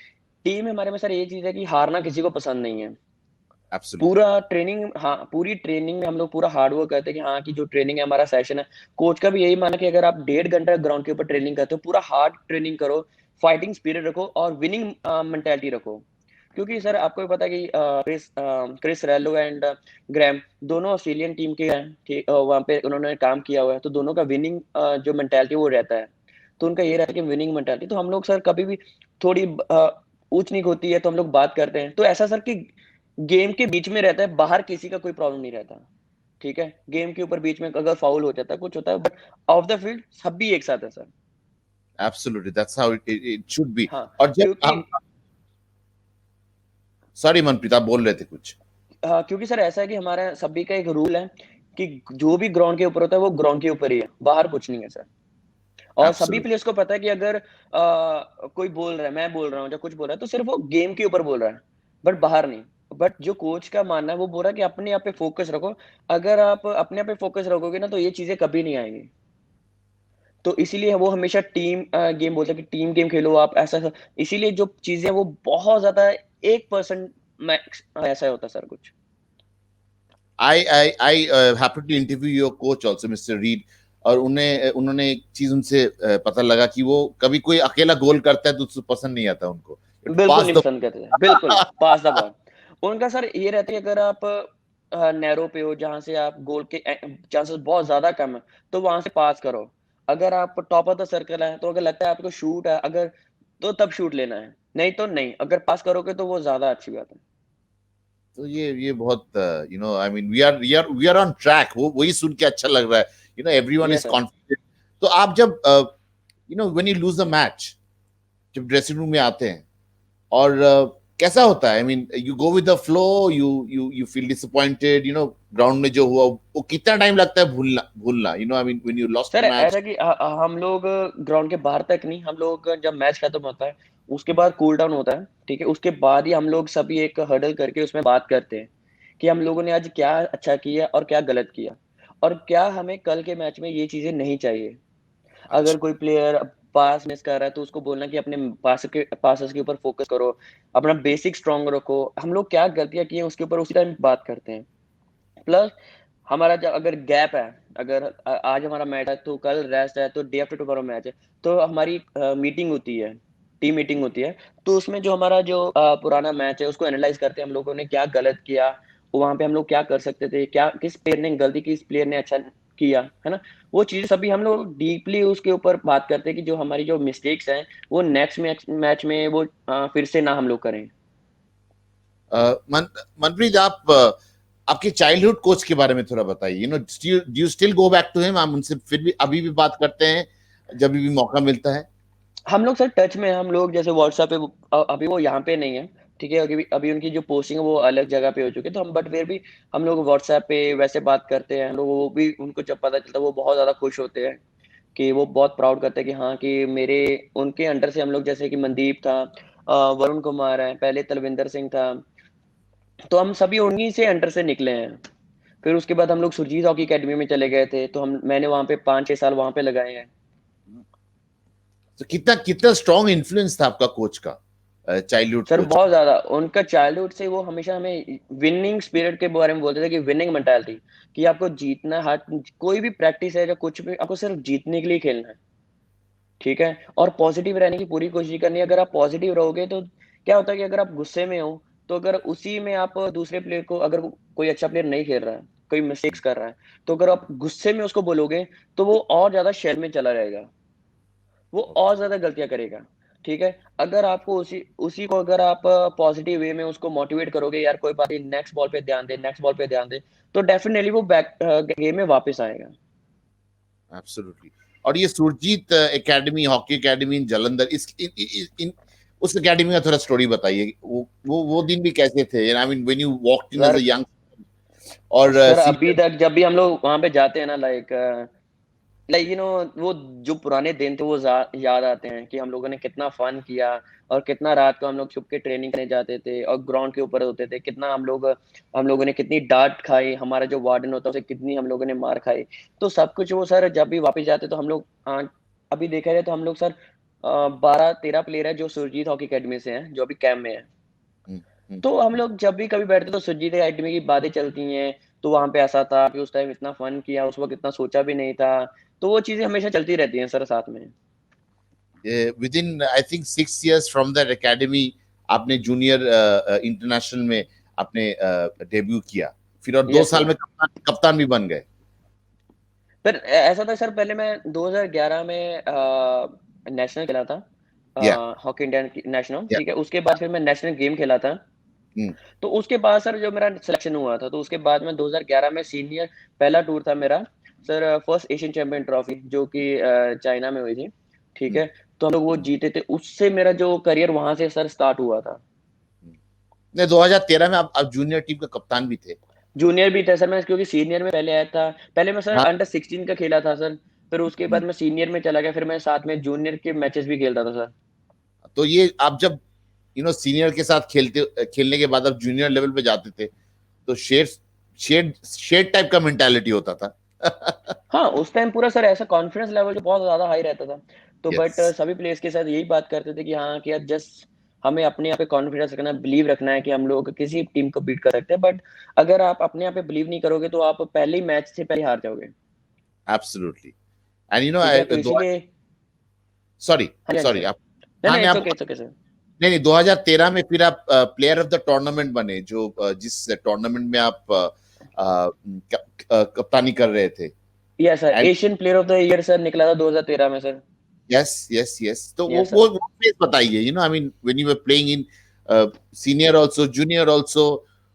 टीम में हमारे में सर ये चीज है कि हारना किसी को पसंद नहीं है। एब्सोल्युटली। पूरा ट्रेनिंग, हाँ पूरी ट्रेनिंग में हम लोग पूरा हार्ड वर्क करते हैं कि हाँ कि जो ट्रेनिंग है हमारा सेशन है, कोच का भी यही मानना है कि अगर आप 1.5 घंटा ग्राउंड के ऊपर ट्रेनिंग करते हो, पूरा हार्ड ट्रेनिंग करो, फाइटिंग स्पिरिट रखो और विनिंग मेंटेलिटी रखो। क्योंकि सर आपको भी पता है कि क्रिस रेलो एंड ग्रैम दोनों ऑस्ट्रेलियन टीम के हैं, ठीक वहाँ पे उन्होंने काम किया हुआ है, तो दोनों का विनिंग जो मेंटेलिटी वो रहता है। तो उनका ये रहता है कि विनिंग मेंटेलिटी, तो हम लोग सर कभी भी थोड़ी ऊंच नीच होती है तो हम लोग बात करते हैं, तो ऐसा सर कि गेम के बीच में रहता है, बाहर किसी का कोई प्रॉब्लम नहीं रहता। ठीक है, गेम के ऊपर बीच में अगर फाउल हो जाता है, कुछ होता है, बट ऑफ द फील्ड सब भी एक साथ है sir. Absolutely that's how it should be. हाँ और जब क्योंकि हम, सॉरी मनप्रीत, आप बोल रहे थे कुछ। हाँ क्योंकि सर ऐसा है कि हमारा सभी का एक रूल है कि जो भी ग्राउंड के ऊपर होता है वो ग्राउंड के ऊपर ही है, बाहर कुछ नहीं है सर। और सभी एब्सोल्युटली। प्लेयर्स को पता है कि अगर कोई बोल रहा है, मैं बोल रहा हूँ या कुछ बोल रहा है, तो सिर्फ वो गेम के ऊपर बोल रहा है, बट बाहर नहीं। बट जो कोच का मानना है वो बोल रहा है कि अपने आप पे फोकस रखो। अगर आप अपने आप पे फोकस रखोगे ना तो ये चीजें कभी नहीं आएंगी। तो इसीलिए वो हमेशा टीम गेम बोलते हैं कि टीम गेम खेलो आप, ऐसा इसीलिए जो चीजें वो बहुत ज्यादा 1% मैक्स ऐसा होता है सर कुछ। I happened to interview your coach also mister Reid, और उन्हें उन्होंने एक चीज उनसे पता लगा कि वो कभी कोई अकेला गोल करता है तो उसको पसंद नहीं आता उनको, बिल्कुल पास नहीं द। पसंद करते थे, बिल्कुल पास द बॉल। उनका सर ये रहता है कि अगर आप नैरो पे हो जहां से आप गोल के चांसेस बहुत ज्यादा कम है, तो वहां से पास करो। अगर आप टॉप ऑफ द सर्कल है तो अगर लगता है आपको शूट है अगर, तो तब शूट लेना है, नहीं तो नहीं। अगर पास करोगे तो वो ज्यादा अच्छी बात है। तो ये बहुत, you know, I mean we are on track, वो वही सुन के अच्छा लग रहा है। यू नो एवरीवन ये इज सर कॉन्फिडेंट। तो आप जब, you know when you lose the match, जब ड्रेसिंग रूम में आते हैं, और कैसा होता है? I mean you go with the flow, you feel disappointed, you know ground में जो हुआ वो कितना टाइम लगता है भूलना भूलना, you know I mean when you lost sir the match. ऐसा कि हम लोग ग्राउंड के बाहर तक नहीं, हम लोग जब मैच खत्म होता है उसके बाद कूल डाउन होता है, ठीक है, उसके बाद ही हम लोग सभी एक हडल करके उसमें बात करते हैं कि हम लोगों ने आज क्या अच्छा किया और क्या गलत किया, और क्या हमें कल के मैच में ये चीजें नहीं चाहिए। अगर अच्छा। कोई प्लेयर पास मिस कर रहा है तो उसको बोलना कि अपने पासेस के ऊपर फोकस करो, अपना बेसिक स्ट्रांग रखो, हम लोग क्या गलतियां की हैं उसके ऊपर उसी टाइम बात करते हैं। प्लस हमारा जब अगर गैप है, अगर आज हमारा मैच है तो कल रेस्ट है तो डे आफ्टर टुमारो मैच है, तो हमारी मीटिंग होती है, टीम मीटिंग होती है। तो उसमें जो हमारा जो पुराना मैच है उसको एनालाइज करते हैं हम लोगों ने क्या गलत किया, वहां पे हम लोग क्या कर सकते थे, क्या किस प्लेयर ने गलती की, किस प्लेयर ने अच्छा किया, है ना। वो चीजें सभी हम लोग डीपली उसके ऊपर बात करते हैं कि जो हमारी जो मिस्टेक्स हैं वो नेक्स्ट मैच में वो फिर से ना हम लोग करें। मनप्रीत, आप आपके चाइल्डहुड कोच के बारे में थोड़ा बताइए। You know do you still go back to him? आप उनसे फिर भी अभी भी बात करते हैं जब भी मौका मिलता है? हम लोग सर टच में हैं, हम लोग जैसे व्हाट्सएप पे अभी वो यहाँ पे नहीं है, ठीक है, अभी अभी उनकी जो पोस्टिंग है वो अलग जगह पे हो चुकी है, तो हम बट फिर भी हम लोग व्हाट्सएप पे वैसे बात करते हैं हम लोग। वो भी उनको जब पता चलता है वो बहुत ज्यादा खुश होते हैं, कि वो बहुत प्राउड करते हैं कि हाँ कि मेरे उनके अंडर से हम लोग, जैसे कि मनदीप था, वरुण कुमार है, पहले तलविंदर सिंह था, तो हम सभी उन्हीं से अंडर से निकले हैं। फिर उसके बाद हम लोग सुरजीत हॉकी अकेडमी में चले गए थे, तो हम मैंने वहाँ पे 5-6 साल वहाँ पे लगाए हैं। तो कितना कितना स्ट्रॉन्ग इन्फ्लुएंस था आपका कोच का, चाइल्डहुड सर कोच बहुत का? ज्यादा उनका चाइल्डहुड से वो हमेशा हमें विनिंग स्पिरिट के बारे में बोलते थे कि विनिंग मेंटालिटी, कि आपको जीतना, हर कोई भी प्रैक्टिस है या कुछ भी आपको सिर्फ जीतने के लिए खेलना है, ठीक है, और पॉजिटिव रहने की पूरी कोशिश करनी है। अगर आप पॉजिटिव रहोगे तो क्या होता है कि अगर आप गुस्से में हो, तो अगर उसी में आप दूसरे प्लेयर को, अगर कोई अच्छा प्लेयर नहीं खेल रहा है, कोई मिस्टेक्स कर रहा है, तो अगर आप गुस्से में उसको बोलोगे तो वो और ज्यादा शेल में चला रहेगा, वो और ओके। ज्यादा गलतियां करेगा। ठीक है, अगर आपको उसी उसी को अगर आप पॉजिटिव वे में उसको मोटिवेट करोगे, यार कोई बात नहीं, नेक्स्ट बॉल पे ध्यान दे, नेक्स्ट बॉल पे ध्यान दे, तो डेफिनेटली वो बैक गेम में वापस आएगा। एब्सोल्युटली। और ये Surjit academy, hockey academy in Jalandhar, उस एकेडमी का थोड़ा स्टोरी बताइए। वो दिन भी कैसे थे? I mean when you walked in as sir a young, और सर अभी सीनियर। तक जब भी हम लोग वहां पे जाते हैं ना, लाइक लाइक वो जो पुराने दिन थे वो याद आते हैं कि हम लोगों ने कितना फन किया, और कितना रात को हम लोग छुप के ट्रेनिंग करने जाते थे और ग्राउंड के ऊपर होते थे, कितना हम लोगों ने कितनी डांट खाई, हमारा जो वार्डन होता है उसे कितनी हम लोगों ने मार खाई। तो सब कुछ वो सर जब भी वापस जाते तो हम लोग अभी देखा जाए तो हम लोग सर 12-13 प्लेयर है जो सुरजीत हॉकी अकेडमी से हैं, जो अभी कैंप में है। हम्म, हम्म, तो हम लोग जब भी कभी बैठते तो सुरजीत एकेडमी की बातें चलती हैं, तो वहाँ पे ऐसा था कि उस टाइम इतना फन किया, उस वक़्त इतना सोचा भी नहीं था। तो वो चीज़ें हमेशा चलती रहती हैं सर साथ में। Within I think 6 years from that academy आपने जूनियर इंटरनेशनल में आपने डेब्यू किया, फिर और दो यस साल सर। में कप्तान भी बन गए। फिर ऐसा था सर, पहले मैं 2011 में नेशनल खेला था, या हॉकी इंडियन नेशनल, या ठीक है। उसके बाद फिर मैं नेशनल गेम खेला था। हम्म, तो उसके बाद सर जो मेरा सिलेक्शन हुआ था, तो उसके बाद में 2011 में सीनियर पहला टूर था मेरा sir, first Asian champion trophy जो कि चाइना में हुई थी, ठीक हम्म, है। तो हम लोग वो हम्म, जीते थे, उससे मेरा जो करियर वहां से सर स्टार्ट हुआ था। हम्म। नहीं, 2013 में आप जूनियर टीम का कप्तान भी थे। जूनियर भी था सर मैं, क्योंकि सीनियर में पहले आया था। पहले मैं सर हाँ। अंडर 16 का खेला था सर, फिर उसके हम्म। बाद मैं सीनियर में चला गया, फिर मैं साथ में जूनियर के मैचेस भी खेलता था सर। तो ये आप जब सीनियर के साथ खेलने के बाद आप जूनियर लेवल पे जाते थे, तो शेड टाइप का मेंटालिटी होता था। हाँ, उस टाइम पूरा सर ऐसा कॉन्फिडेंस लेवल जो बहुत ज़्यादा हाई रहता था। तो बट यस, सभी प्लेयर्स के साथ यही बात करते थे कि हाँ, कि यार जस्ट हमें अपने आप पे कॉन्फिडेंस रखना है, बिलीव रखना है कि हम लोग किसी टीम को बीट कर सकते हैं। बट अगर आप अपने आप पे बिलीव नहीं करोगे तो आप पहले ही मैच से पहले हार जाओगे। एब्सोल्युटली। एंड ठीक है? तो इसीलिए सॉरी, हाँ जी, हाँ जी सॉरी सर। आप। नहीं, हाँ, नहीं, नहीं आप। It's okay sir. नहीं, नहीं, 2013 में फिर आप प्लेयर ऑफ द टूर्नामेंट बने, जो जिस टूर्नामेंट में आप कप्तानी कर रहे थे। Yes sir, and Asian player of the year sir निकला था 2013 में सर। यस, यस, यस, तो वो यस वो सर। वो फेज बताइए, आई mean when you were playing in senior also, junior also,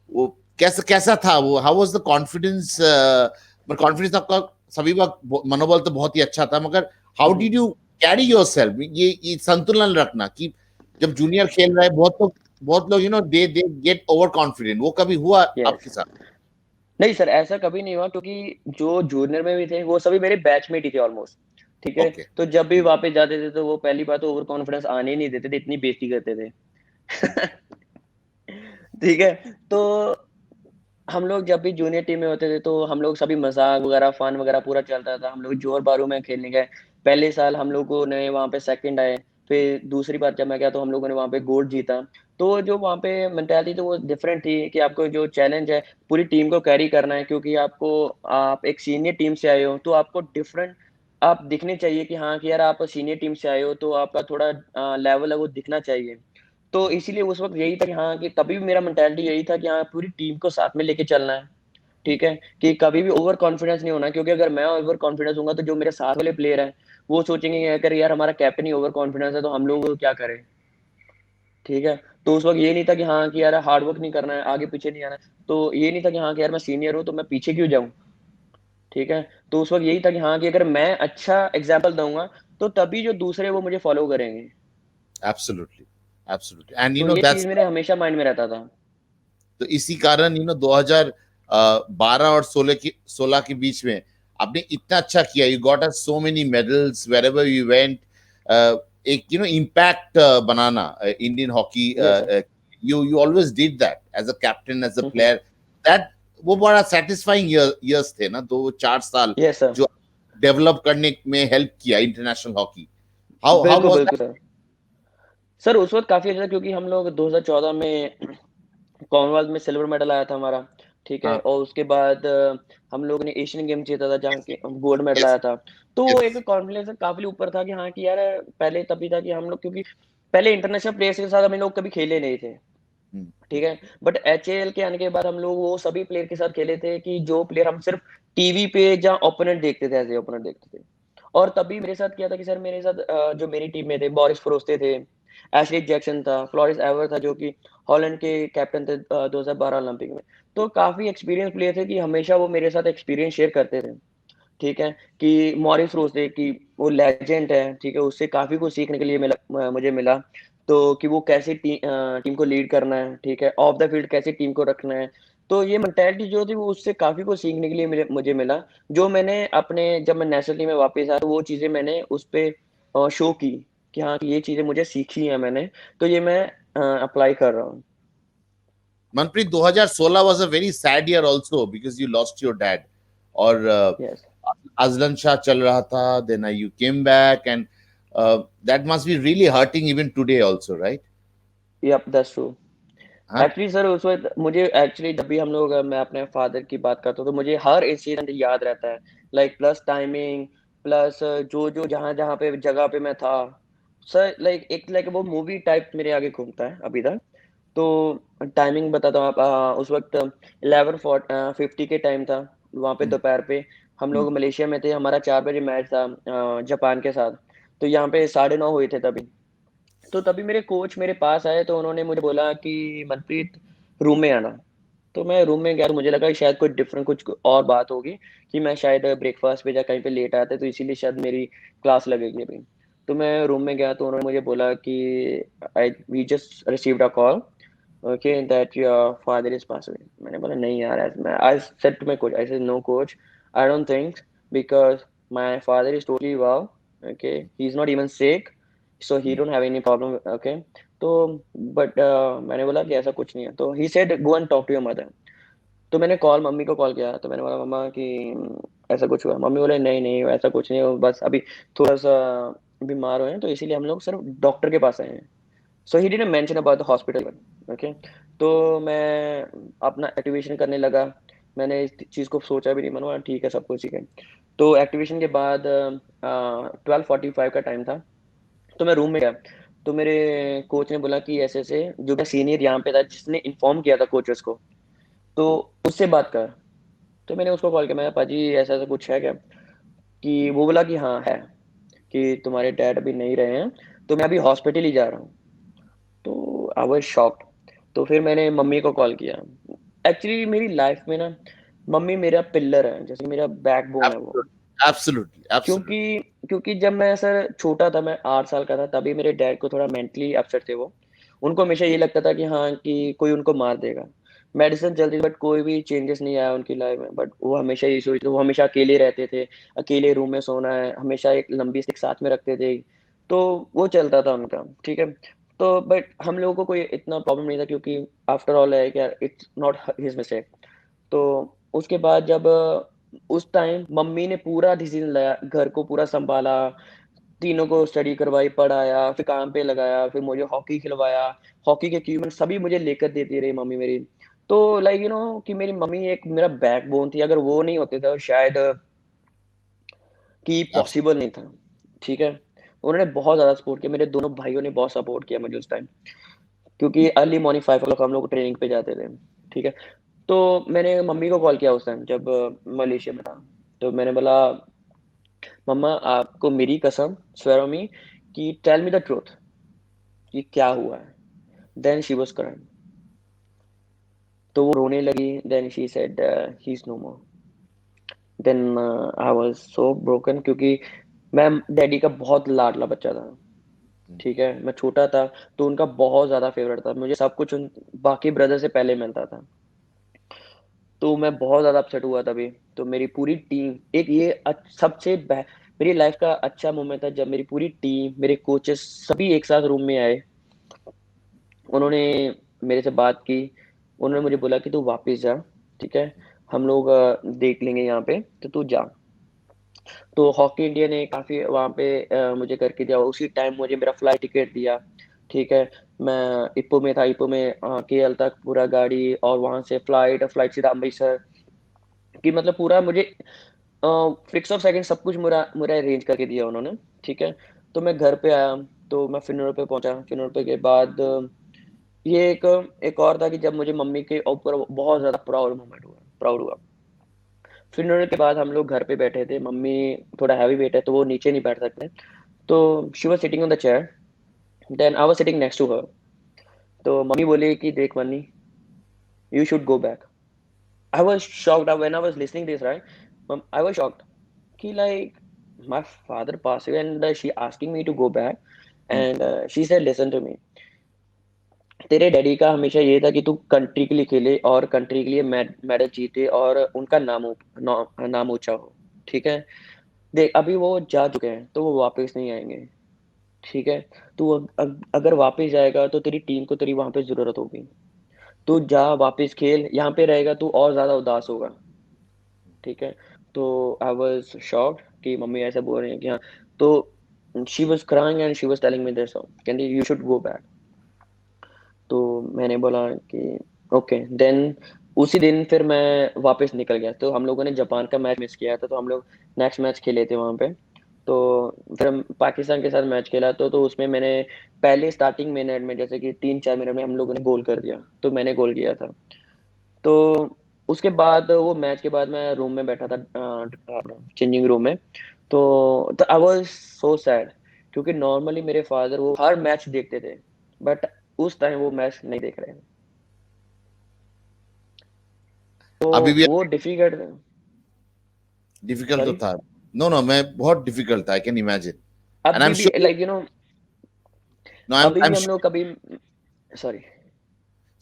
वो कैसा कैसा था वो, हाउ वाज द कॉन्फिडेंस? पर कॉन्फिडेंस आपका सभी वक्त मनोबल तो बहुत ही अच्छा था, मगर how hmm, hmm. Did you carry yourself, ये संतुलन रखना कि जब जूनियर खेल रहा है, बहुत लोग दे दे गेट ओवर कॉन्फिडेंट, वो कभी हुआ यस। आपके साथ? नहीं सर, ऐसा कभी नहीं हुआ, क्योंकि जो जूनियर में भी थे, वो सभी मेरे बैचमेट ही थे ऑलमोस्ट, ठीक है? ओके। तो जब भी वापस जाते थे, तो वो पहली बात तो ओवर कॉन्फिडेंस आने ही नहीं देते थे, इतनी बेइज़्ज़ती करते थे। ठीक है? तो हम लोग जब भी जूनियर टीम में होते थे, तो हम लोग सभी मज़ाक वगैरह, फ़न वगैरह पूरा चलता था। हम लोग जोर-बारू में खेलने गए। पहले साल हम लोगों ने वहाँ पे सेकंड आए, फिर दूसरी बार जब मैं गया, तो हम लोगों ने वहाँ पे गोल्ड जीता। तो जो वहाँ पे मेंटालिटी थी, वो डिफरेंट थी कि आपको जो चैलेंज है, पूरी टीम को कैरी करना है, क्योंकि आप एक सीनियर टीम से आए हो, तो आपको डिफरेंट आप दिखने चाहिए कि हाँ, कि यार आप सीनियर टीम से आए हो, तो आपका थोड़ा लेवल है वो दिखना चाहिए। तो इसीलिए उस वक़्त यही था कि हाँ, कि तभी भी मेरा मेंटालिटी यही था कि हाँ, पूरी टीम को साथ में लेके चलना है, ठीक है? कि कभी भी ओवर कॉन्फिडेंस नहीं होना है, क्योंकि अगर मैं ओवर कॉन्फिडेंस होऊँगा, तो जो मेरे साथ वाले प्लेयर हैं, वो सोचेंगे कि अगर यार हमारा कैप्टन ही ओवर कॉन्फिडेंस है, तो हम लोग क्या करें, ठीक है? तो उस वक़्त ये नहीं था कि हाँ, कि यार हार्ड वर्क नहीं करना है, आगे-पीछे नहीं आना है। तो ये नहीं था कि हाँ, कि यार मैं सीनियर हूँ, तो मैं पीछे क्यों जाऊँ, ठीक है? तो उस वक़्त यही था कि हाँ, कि अगर मैं अच्छा एग्ज़ाम्पल दूँगा, तो तभी जो दूसरे हैं, वो मुझे फ़ॉलो करेंगे। एब्सोल्युटली, एब्सोल्युटली, एंड तो ये चीज़ दैट्स मेरे हमेशा माइंड में रहता था। तो इसी कारण 2012 और 16 के बीच में आपने इतना अच्छा किया, you got us so many medals wherever you went. एक इम्पैक्ट बनाना Indian hockey, yes sir. You you always did that as a captain, as a hmm, hmm. Player, that वो बड़ा सेटिस्फाइंग ईयर्स थे ना, 2-4 साल yes sir. जो develop करने में हेल्प किया इंटरनेशनल हॉकी। हाउ हाउ बिल्कुल, वाज बिल्कुल सर। सर उस वक़्त काफ़ी अच्छा था, क्योंकि हम लोग 2014 में कॉमनवेल्थ में सिल्वर मेडल आया था हमारा, ठीक है? दैट? और उसके बाद हम लोगों ने एशियन गेम्स जीता था, जहाँ के गोल्ड मेडल यस, आया था। तो वो एक यस। कॉन्फिडेंस काफ़ी ऊपर था कि हाँ, कि यार पहले तभी था कि हम लोग, क्योंकि पहले इंटरनेशनल प्लेयर्स के साथ हम लोग कभी खेले नहीं थे, ठीक है? बट एचएएल के आने के बाद हम लोग वो सभी प्लेयर के साथ खेले थे कि जो प्लेयर हम सिर्फ़ टीवी पे या ओपोनेंट देखते थे, एज़ ए ओपोनेंट देखते थे। और तभी मेरे साथ क्या था कि सर मेरे साथ जो मेरी टीम में थे, बोरिस फोरोस्ते थे, एशले जैक्सन था, फ्लोरिस एवर था, जो कि हॉलैंड के कैप्टन थे 2012 ओलंपिक में। तो काफ़ी एक्सपीरियंस प्लेयर थे कि हमेशा वो मेरे साथ एक्सपीरियंस शेयर करते थे, ठीक है? कि मॉरिस रोज़ थे कि वो लेजेंड है, ठीक है? उससे काफ़ी कुछ सीखने के लिए मुझे मिला। तो कि वो कैसे टीम को लीड करना है, ठीक है, ऑफ द फील्ड कैसे टीम को रखना है। तो ये मेंटालिटी जो थी वो उससे काफी कुछ सीखने के लिए मुझे मिला, जो मैंने अपने जब मैं नेशनल टीम में वापस आया तो वो चीजें मैंने उस पे शो की कि हाँ कि ये चीजें मुझे सीखी है मैंने, तो ये मैं अप्लाई कर रहा हूँ। Manpreet, 2016 was a very sad year also because you lost your dad, और यस। अजलन शाह चल रहा था, then you came back, and that must be really hurting even today also, right? Yup, that's true. हाँ। Actually sir उस वक्त मुझे actually जब भी हम लोग मैं अपने फादर की बात करता हूँ तो मुझे हर इंसिडेंट याद रहता है, लाइक प्लस टाइमिंग, प्लस जो जो जहाँ जहाँ पे जगह पे मैं था सर, लाइक एक लाइक वो मूवी टाइप मेरे आगे घूमता है अभी तक। तो टाइमिंग बताता हूँ आप, उस वक्त 11:50 के टाइम था, वहाँ पे दोपहर पे हम लोग मलेशिया में थे, हमारा 4 बजे मैच था जापान के साथ। तो यहाँ पे 9:30 हुए थे तभी। तो तभी मेरे कोच मेरे पास आए तो उन्होंने मुझे बोला कि मनप्रीत रूम में आना। तो मैं रूम में गया तो मुझे लगा कि शायद कोई डिफरेंट कुछ और बात होगी, कि मैं शायद ब्रेकफास्ट पे या कहीं पे लेट आया था तो इसीलिए शायद मेरी क्लास लगेगी अभी। तो मैं रूम में गया तो उन्होंने मुझे बोला कि I we just received a call, okay, that your father is pass away. मैंने बोला नहीं यार, I said to my coach, I said no coach, I don't think, because my father is totally well, okay, he is not even sick, so he don't have any problem, okay. तो but मैंने बोला कि ऐसा कुछ नहीं है, तो he said go and talk to your mother. तो मैंने मम्मी को कॉल किया, तो मैंने बोला मम्मा कि ऐसा कुछ हुआ। मम्मी बोले नहीं नहीं ऐसा कुछ नहीं, वो बस अभी थोड़ा सा बीमार हुए हैं तो इसीलिए हम लोग सिर्फ डॉक्टर के पास आए हैं। So he didn't mention about the hospital, okay. तो मैं अपना एक्टिवेशन करने लगा, मैंने इस चीज़ को सोचा भी नहीं, मैंने बोला ठीक है सब कुछ ठीक है। तो एक्टिवेशन के बाद 12:45 का टाइम था, तो मैं रूम में गया। तो मेरे कोच ने बोला कि ऐसे ऐसे, जो मेरा सीनियर यहाँ पे था जिसने इन्फॉर्म किया था कोचेस को, तो उससे बात कर। तो मैंने उसको कॉल किया, मैं पाजी ऐसा ऐसा कुछ है क्या, कि वो बोला कि हाँ है, कि तुम्हारे डैड अभी नहीं रहे हैं, तो मैं अभी हॉस्पिटल ही जा रहा हूँ। तो आई वाज शॉक्ड। तो फिर मैंने मम्मी को कॉल किया। एक्चुअली मेरी लाइफ में ना मम्मी मेरा पिल्लर है, जैसे मेरा बैकबोन है वो। एब्सोल्युटली, एब्सोल्युटली, क्योंकि एब्सोल्युटली। क्योंकि जब मैं सर छोटा था, मैं 8 साल का था, तभी मेरे डैड को थोड़ा मेंटली अपसेट थे वो। उनको हमेशा ये लगता था कि हाँ कि कोई उनको मार देगा। मेडिसिन चलती थी बट कोई भी चेंजेस नहीं आया उनकी लाइफ में, बट वो हमेशा ये सोचते, वो हमेशा अकेले रहते थे, अकेले रूम में सोना है, हमेशा एक लंबी स्टिक साथ में रखते थे। तो वो चलता था उनका, ठीक है। तो बट हम लोगों को कोई इतना प्रॉब्लम नहीं था, क्योंकि आफ्टर ऑल है क्या, इट्स नॉट हिज मिस्टेक। तो उसके बाद जब उस टाइम मम्मी ने पूरा डिसीजन लिया, घर को पूरा संभाला, तीनों को स्टडी करवाई, पढ़ाया, फिर काम पे लगाया, फिर मुझे हॉकी खिलवाया, हॉकी के इक्विपमेंट सभी मुझे लेकर देती रही मम्मी मेरी। तो लाइक कि मेरी मम्मी एक मेरा बैकबोन थी, अगर वो नहीं होते तो शायद कि पॉसिबल नहीं था, ठीक है। उन्होंने बहुत ज़्यादा सपोर्ट किया, मेरे दोनों भाइयों ने बहुत सपोर्ट किया मुझे उस टाइम, क्योंकि अर्ली मॉर्निंग 5 o'clock हम लोग ट्रेनिंग पे जाते थे, ठीक है। तो मैंने मम्मी को कॉल किया उस टाइम जब मलेशिया में था। तो मैंने बोला मम्मा आपको मेरी कसम, स्वेयर ऑन मी, कि टेल मी द ट्रूथ, कि क्या हुआ है। Then she was crying. तो वो रोने लगी, then she said he is no more. Then I was so broken, क्योंकि मैं डैडी का बहुत लाडला बच्चा था, ठीक है। मैं छोटा था तो उनका बहुत ज्यादा फेवरेट था, मुझे सब कुछ उन बाकी ब्रदर से पहले मिलता था। तो मैं बहुत ज़्यादा अपसेट हुआ तभी। तो मेरी पूरी टीम, एक ये मेरी लाइफ का अच्छा मोमेंट था जब मेरी पूरी टीम, मेरे कोचेस सभी एक साथ रूम में आए। उन्होंने मेरे से बात की, उन्होंने मुझे बोला कि तू वापस जा, ठीक है, हम लोग देख लेंगे यहाँ पे, तो तू जा। तो हॉकी इंडिया ने काफ़ी वहाँ पे मुझे करके दिया, उसी टाइम मुझे मेरा फ्लाइट टिकट दिया, ठीक है। मैं इप्पो में था, इप्पो में केएल तक पूरा गाड़ी, और वहाँ से फ्लाइट फ्लाइट सीधा अमृतसर, कि मतलब पूरा मुझे फिक्स ऑफ सेकंड सब कुछ मेरा मेरा अरेंज करके दिया उन्होंने, ठीक है। तो मैं घर पे आया, तो मैं फिनोर पे पहुंचा, फिनोर पे के बाद ये एक और था कि जब मुझे मम्मी के ऊपर बहुत ज्यादा प्राउड हुआ। फिनोर के बाद हम लोग घर पे बैठे थे, मम्मी थोड़ा हैवी वेट है तो वो नीचे नहीं बैठ सकते, तो she was sitting on the chair, then I was sitting next to her. तो मम्मी बोली कि देख Manni, you should go back. I was shocked when I was listening this, right. I was shocked कि like my father passed away and she asking me to go back, and she said listen to me, तेरे daddy का हमेशा ये था कि तू country के लिए खेले और कंट्री के लिए मेडल जीते और उनका नाम ऊंचा हो, ठीक है। देख अभी वो जा चुके हैं तो वो वापस नहीं आएंगे, ठीक है। तू अगर वापस जाएगा तो तेरी टीम को तेरी वहां पे जरूरत होगी। तू जा वापस खेल, यहाँ पे रहेगा तू और ज्यादा उदास होगा, ठीक है। तो आई वॉज शॉक्ड कि मम्मी ऐसे बोल रही है कि हाँ। तो she was crying and she was telling me this, कहती यू शुड गो बैक। तो मैंने बोला कि ओके देन। उसी दिन फिर मैं वापस निकल गया, तो हम लोगों ने जापान का मैच मिस किया था, तो हम लोग नेक्स्ट मैच खेले थे वहाँ पे। तो फिर हम पाकिस्तान के साथ मैच खेला, तो उसमें मैंने पहले स्टार्टिंग मिनट में जैसे कि 3-4 मिनट में हम लोगों ने गोल कर दिया, तो मैंने गोल किया था। तो उसके बाद वो मैच के बाद मैं रूम में बैठा था, चेंजिंग रूम में। तो आई वाज सो सैड, क्योंकि नॉर्मली मेरे फादर वो हर मैच देखते थे, बट उस टाइम वो मैच नहीं देख रहे हैं। तो अभी भी वो डिफिकल्ट। डिफिकल्ट तो सॉरी। था। नो नो, मैं बहुत डिफिकल्ट था, I can imagine. And I am अभी भी श्योर, लाइक नो अभी आई एम भी हम लोग कभी, सॉरी।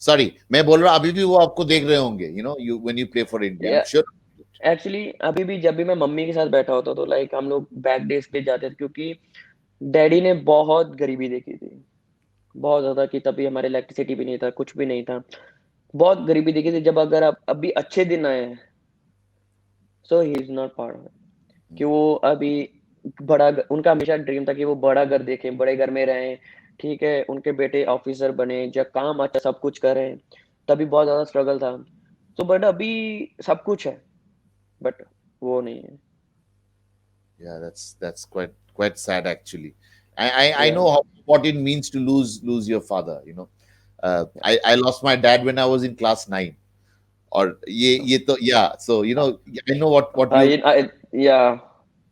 सॉरी, मैं बोल रहा हूँ अभी भी वो आपको देख रहे होंगे, you know, you when you play for India, I am sure. Actually अभी भी जब भी मैं मम्मी के साथ बैठा होता तो लाइक हम लोग बैक डेज पे जाते थे, क्योंकि डैडी ने बहुत गरीबी देखी थी, बहुत ज्यादा, कि तभी हमारे इलेक्ट्रिसिटी भी नहीं था, कुछ भी नहीं था। बहुत गरीबी देखी थी। जब अगर आप अभी अच्छे दिन आए हैं, so he is not part of it, कि वो अभी उनका हमेशा ड्रीम था कि वो बड़ा घर देखें, बड़े घर में रहें, ठीक है, उनके बेटे ऑफिसर बने, जब काम अच्छा सब कुछ करें। तभी बहुत ज्यादा स्ट्रगल था। तो बट अभी सब कुछ है, बट वो नहीं है। Yeah, that's quite sad actually. I या know what it means to lose your father. You know, I lost my dad when I was in class 9. और ये तो yeah, so you know, I know what you या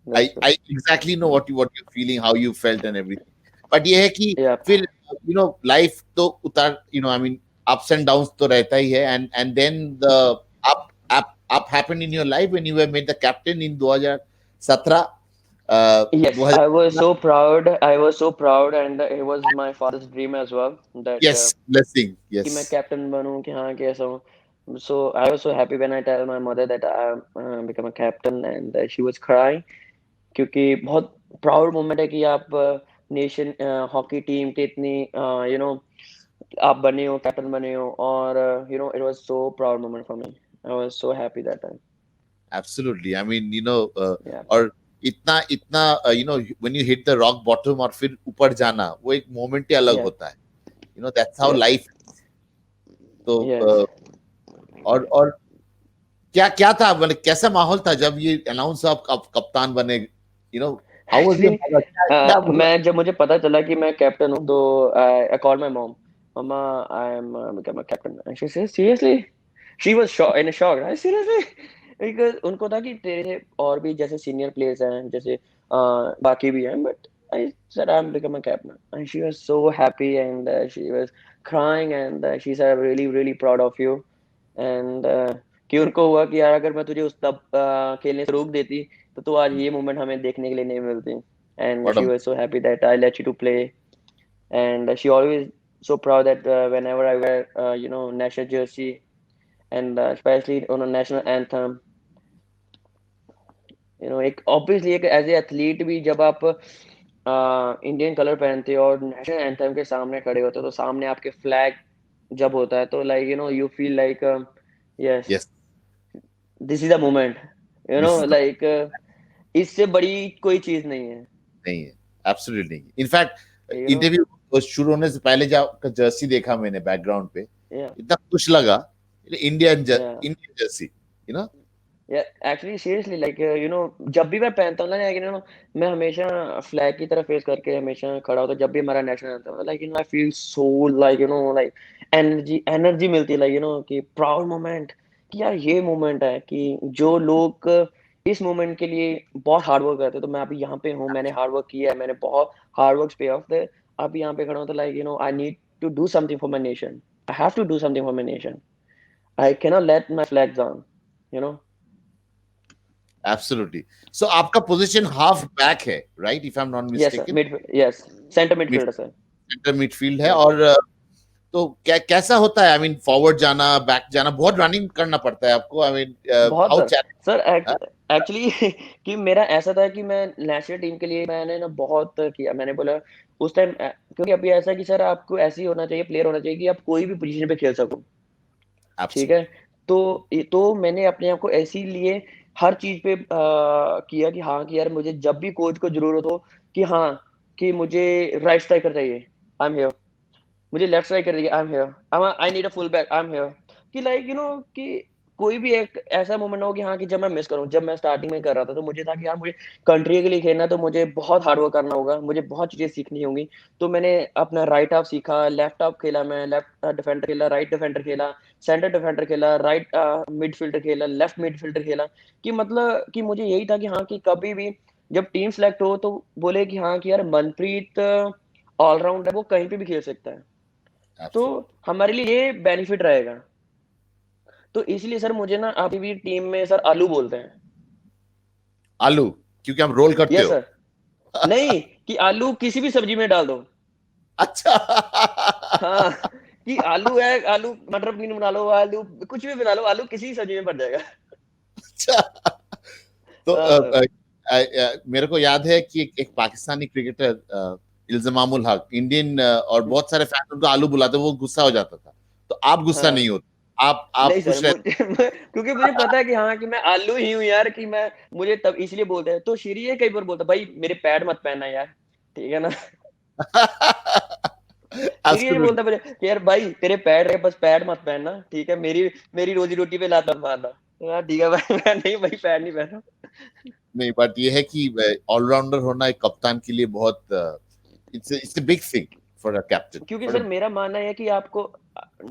that's I exactly know what you're feeling, how you felt and everything. But ये है कि या फिर you know life तो उतार, you know, I mean ups and downs तो रहता ही है, and then the up happened in your life when you were made the captain in 2017. Yes, I was 2017, so proud. I was so proud, and it was my father's dream as well that yes, blessing, कि मैं yes. Captain बनूं, कि हाँ कैसा हूँ। So I was so happy when I tell my mother that I become a captain, and she was crying, क्योंकि बहुत proud moment है कि आप नेशन हॉकी टीम के इतनी यू नो आप बने हो, कैप्टन बने हो, और it was so proud moment for me. I was so happy that time. Absolutely. I mean, you know, या और इतना इतना you know, when you hit the rock bottom और फिर ऊपर जाना, वो एक मोमेंट ही अलग या होता है. You know, that's how yes life. तो यस। और क्या क्या था, मतलब कैसा माहौल था जब ये अनाउंस आप कप्तान बने, you know, how was your actually mother, क्या क्या मतलब? मैं जब मुझे पता चला कि मैं कैप्टन हूँ, तो I call my mom, mumma I am become a captain, and she said seriously. She was shocked, I seriously, because उनको था कि तेरे और भी जैसे सीनियर प्लेयर्स हैं, जैसे बाकी भी हैं, but I said I am become a captain, and she was so happy, and she was crying, and she said I am really really proud of you. And कि उनको हुआ कि यार अगर मैं तुझे उस तब खेलने से रोक देती, तो आज ये मोमेंट हमें देखने के लिए नहीं मिलती। And What she a, was so happy that I let you to play, and she always so proud that whenever I wear national jersey, and especially on a national anthem, एक obviously एक as a athlete भी जब आप Indian colour पहनते हो और national anthem के सामने खड़े होते हो, तो सामने आपके फ्लैग जब होता है, तो like you feel like yes, yes, this is a moment, this is the, like इससे बड़ी कोई चीज नहीं है। नहीं है, एब्सोल्युटली नहीं। इनफैक्ट यू नो इंटरव्यू शुरू होने से पहले जब जर्सी देखा मैंने बैकग्राउंड पे, या इतना खुश लगा, या इंडियन जर्सी, यू नो। या एक्चुअली सीरियसली लाइक जब भी मैं पहनता हूँ ना, लाइक मैं हमेशा फ्लैग की तरफ फेस करके हमेशा खड़ा होता हूँ, जब भी हमारा नेशनल एंथम होता है, like I feel so like like energy energy मिलती है, लाइक कि प्राउड मोमेंट, कि यार ये मोमेंट है कि जो लोग इस मोमेंट के लिए बहुत हार्ड वर्क करते हैं, तो मैं अभी यहाँ पे हूँ, मैंने हार्ड वर्क किया है, मैंने बहुत हार्ड वर्क पे ऑफ है, अभी यहाँ पे खड़ा हूँ, तो like I need to do something for my nation, I have to do something for my nation, I can not let my flag down, you know absolutely. सो आपका पोजीशन हाफ बैक है, right, if I am not Yes, sir. Mistaken? Yes. Center midfielder, sir. Centre midfield है, Yes. और तो कैसा होता है? I mean forward जाना, बैक जाना, बहुत रनिंग करना पड़ता है आपको। आई मीन बहुत हाउ सर। सर एक्चुअली कि मेरा ऐसा था कि मैं नेशनल टीम के लिए मैंने ना बहुत किया। मैंने बोला उस टाइम क्योंकि अभी ऐसा है कि सर आपको ऐसे ही होना चाहिए, प्लेयर होना चाहिए कि आप कोई भी पोजीशन पे खेल सको। ठीक है? एब्सोल्युटली। तो मैंने अपने आप को ऐसे ही लिए हर चीज़ पे किया कि हाँ, कि यार मुझे जब भी कोच को ज़रूरत हो कि हाँ, कि मुझे राइट स्ट्राइकर चाहिए, आई एम हियर। मुझे लेफ्ट स्ट्राइकर चाहिए, I am here. I need a full back, I am here. कि लाइक कि कोई भी एक ऐसा मोमेंट हो कि हाँ, कि जब मैं मिस करूँ। जब मैं स्टार्टिंग में कर रहा था तो मुझे था कि यार मुझे कंट्री के लिए खेलना है तो मुझे बहुत हार्ड वर्क करना होगा, मुझे बहुत चीज़ें सीखनी होंगी। तो मैंने अपना राइट हाफ सीखा, लेफ्ट हाफ खेला मैं, लेफ्ट डिफेंडर खेला, राइट डिफेंडर खेला, सेंटर डिफेंडर खेला, राइट मिडफील्डर खेला, लेफ्ट मिडफील्डर खेला। कि मतलब कि मुझे यही था कि हाँ, कि कभी भी जब टीम सेलेक्ट हो तो बोले कि हाँ, कि यार मनप्रीत ऑलराउंड है, वो कहीं पे भी खेल सकता है। तो एब्सोल्युटली। हमारे लिए ये बेनिफिट रहेगा। तो इसलिए सर मुझे ना अभी भी टीम में सर आलू बोलते हैं। आलू, क्योंकि आप रोल करते यस हो। सर। नहीं, कि आलू किसी भी सब्जी में डाल दो। अच्छा। हाँ, कि आलू है, आलू मटर पनीर बना लो, आलू कुछ भी बना लो, आलू किसी भी सब्जी में पड़ जाएगा। अच्छा। तो हाँ सर। मेरे को याद है कि एक पाकिस्तानी क्रिकेटर इल्जमामुल हक, इंडियन और बहुत सारे फैन उनको आलू बुलाते, वो गुस्सा हो जाता था। तो आप गुस्सा नहीं हाँ। होते, आप नहीं सर, खुश रहते? मुझे क्योंकि मुझे पता है कि हाँ, कि मैं आलू ही हूँ यार, कि मैं मुझे तब इसलिए बोलते हैं। तो श्री ये कई बार बोलता है, भाई मेरे पैड मत पहनना यार, ठीक है ना? श्री ये एब्सोल्युटली। बोलता है मुझे कि यार भाई तेरे पैड रहे, बस पैड मत पहनना, ठीक है? मेरी मेरी रोजी रोटी पे लात मत मारना। तो यार ठीक है भाई, मैं नहीं भाई पैड नहीं पहन रहा। नहीं, बट ये है कि ऑलराउंडर होना एक कप्तान के लिए बहुत it's a big thing for a captain, क्योंकि फॉर अ सर मेरा मानना है कि आपको